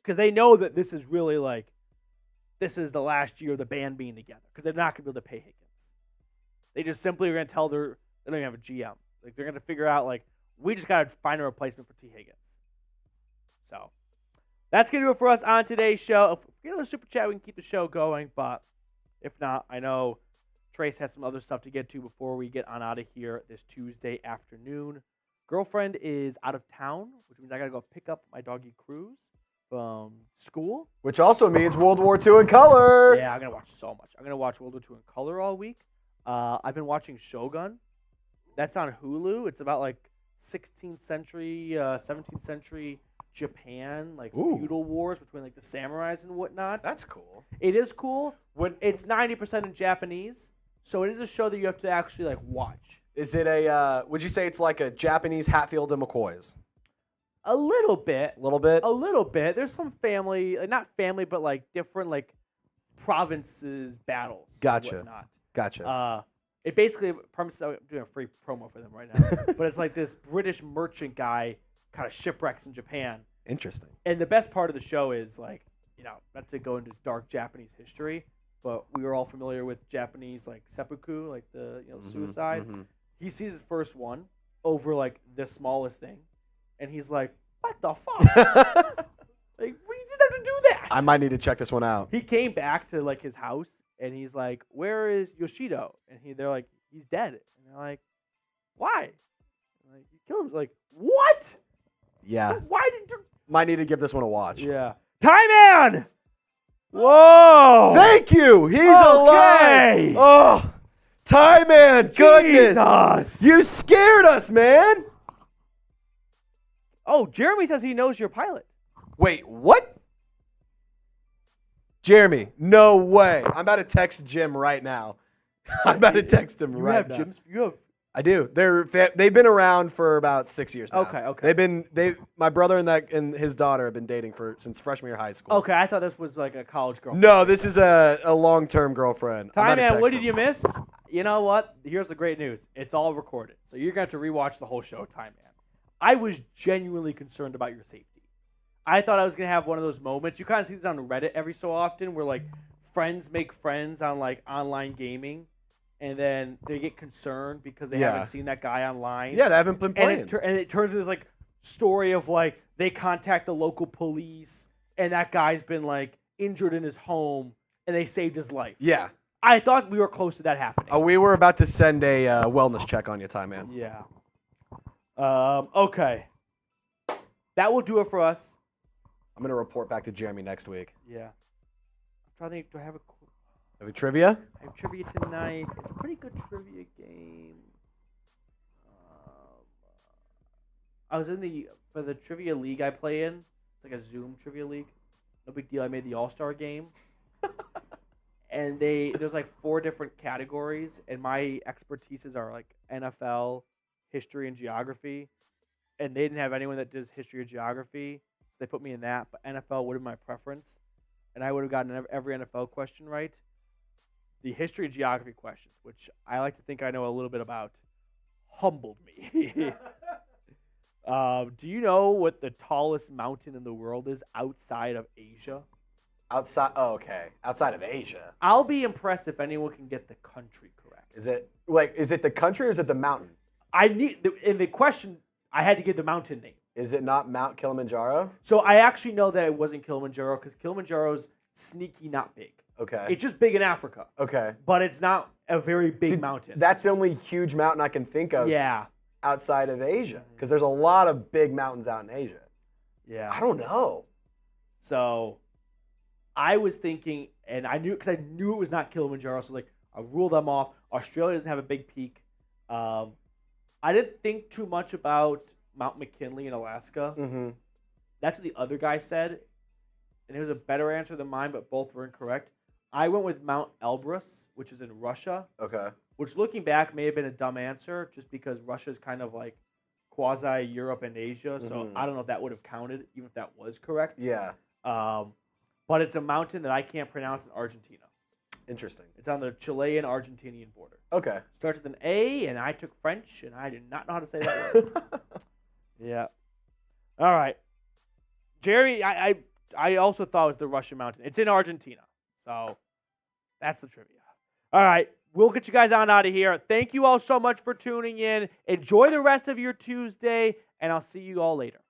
because they know that this is really this is the last year of the band being together because they're not going to be able to pay Higgins. They just simply are going to tell they don't even have a GM. They're going to figure out we just got to find a replacement for T. Higgins. So that's going to do it for us on today's show. If we get another super chat, we can keep the show going. But if not, I know Trace has some other stuff to get to before we get on out of here this Tuesday afternoon. Girlfriend is out of town, which means I got to go pick up my doggy Cruz from school. Which also means World War II in color. Yeah, I'm going to watch so much. I'm going to watch World War II in color all week. I've been watching Shogun. That's on Hulu. It's about like 16th century, 17th century Japan, like feudal wars between like the samurais and whatnot. That's cool. It is cool. It's 90% in Japanese, so it is a show that you have to actually like watch. Is it a? Would you say it's like a Japanese Hatfield and McCoys? A little bit. A little bit. A little bit. There's some family, not family, but like different like provinces battles. Gotcha. And whatnot. Gotcha. It basically, I'm doing a free promo for them right now, but it's like this British merchant guy kind of shipwrecks in Japan. Interesting. And the best part of the show is like, not to go into dark Japanese history, but we were all familiar with Japanese like seppuku, like the suicide. Mm-hmm. He sees his first one over like the smallest thing, and he's like, "What the fuck? Like, we didn't have to do that." I might need to check this one out. He came back to like his house, and he's like, "Where is Yoshido?" And they're like, "He's dead." And they're like, "Why?" And like, "You killed him." Like, what? Yeah. Why did you? Might need to give this one a watch. Yeah. Tie Man! Whoa! Thank you! He's alive! Oh! Tie Man! Goodness! Jesus. You scared us, man! Oh, Jeremy says he knows your pilot. Wait, what? Jeremy, no way. I'm about to text Jim right now. I'm about to text him right now. You have I do. They've been around for about 6 years now. Okay. My brother and his daughter have been dating since freshman year of high school. Okay, I thought this was like a college girlfriend. No, this is a long-term girlfriend. Tie Man, what did you miss? You know what? Here's the great news. It's all recorded. So you're going to have to rewatch the whole show, Tie Man. I was genuinely concerned about your safety. I thought I was going to have one of those moments. You kind of see this on Reddit every so often where like friends make friends on like online gaming. And then they get concerned because they haven't seen that guy online. Yeah, they haven't been playing. And it turns into this like story of like they contact the local police and that guy's been like injured in his home and they saved his life. Yeah. I thought we were close to that happening. We were about to send a wellness check on you, Ty Man. Yeah. Okay. That will do it for us. I'm going to report back to Jeremy next week. Yeah. I'm trying to think, do I have a trivia? I have trivia tonight. It's a pretty good trivia game. I was for the trivia league I play in. It's like a Zoom trivia league. No big deal. I made the All-Star game. And there's like 4 different categories, and my expertises are like NFL, history, and geography. And they didn't have anyone that does history or geography. So they put me in that, but NFL would have been my preference. And I would have gotten every NFL question right. The history and geography questions, which I like to think I know a little bit about, humbled me. Do you know what the tallest mountain in the world is outside of Asia? Outside of Asia. I'll be impressed if anyone can get the country correct. Is it the country or is it the mountain? In the question, I had to get the mountain name. Is it not Mount Kilimanjaro? So I actually know that it wasn't Kilimanjaro because Kilimanjaro's sneaky not big. Okay. It's just big in Africa. Okay. But it's not a very big mountain. That's the only huge mountain I can think of. Yeah. Outside of Asia, because there's a lot of big mountains out in Asia. Yeah. I don't know. So, I was thinking, and I knew because I knew it was not Kilimanjaro. So like I ruled them off. Australia doesn't have a big peak. I didn't think too much about Mount McKinley in Alaska. Mm-hmm. That's what the other guy said, and it was a better answer than mine, but both were incorrect. I went with Mount Elbrus, which is in Russia. Okay. Which, looking back, may have been a dumb answer, just because Russia is kind of like quasi-Europe and Asia. So I don't know if that would have counted, even if that was correct. Yeah. But it's a mountain that I can't pronounce in Argentina. Interesting. It's on the Chilean-Argentinian border. Okay. Starts with an A, and I took French, and I did not know how to say that word. Yeah. All right. Jerry, I also thought it was the Russian mountain. It's in Argentina. So that's the trivia. All right. We'll get you guys on out of here. Thank you all so much for tuning in. Enjoy the rest of your Tuesday, and I'll see you all later.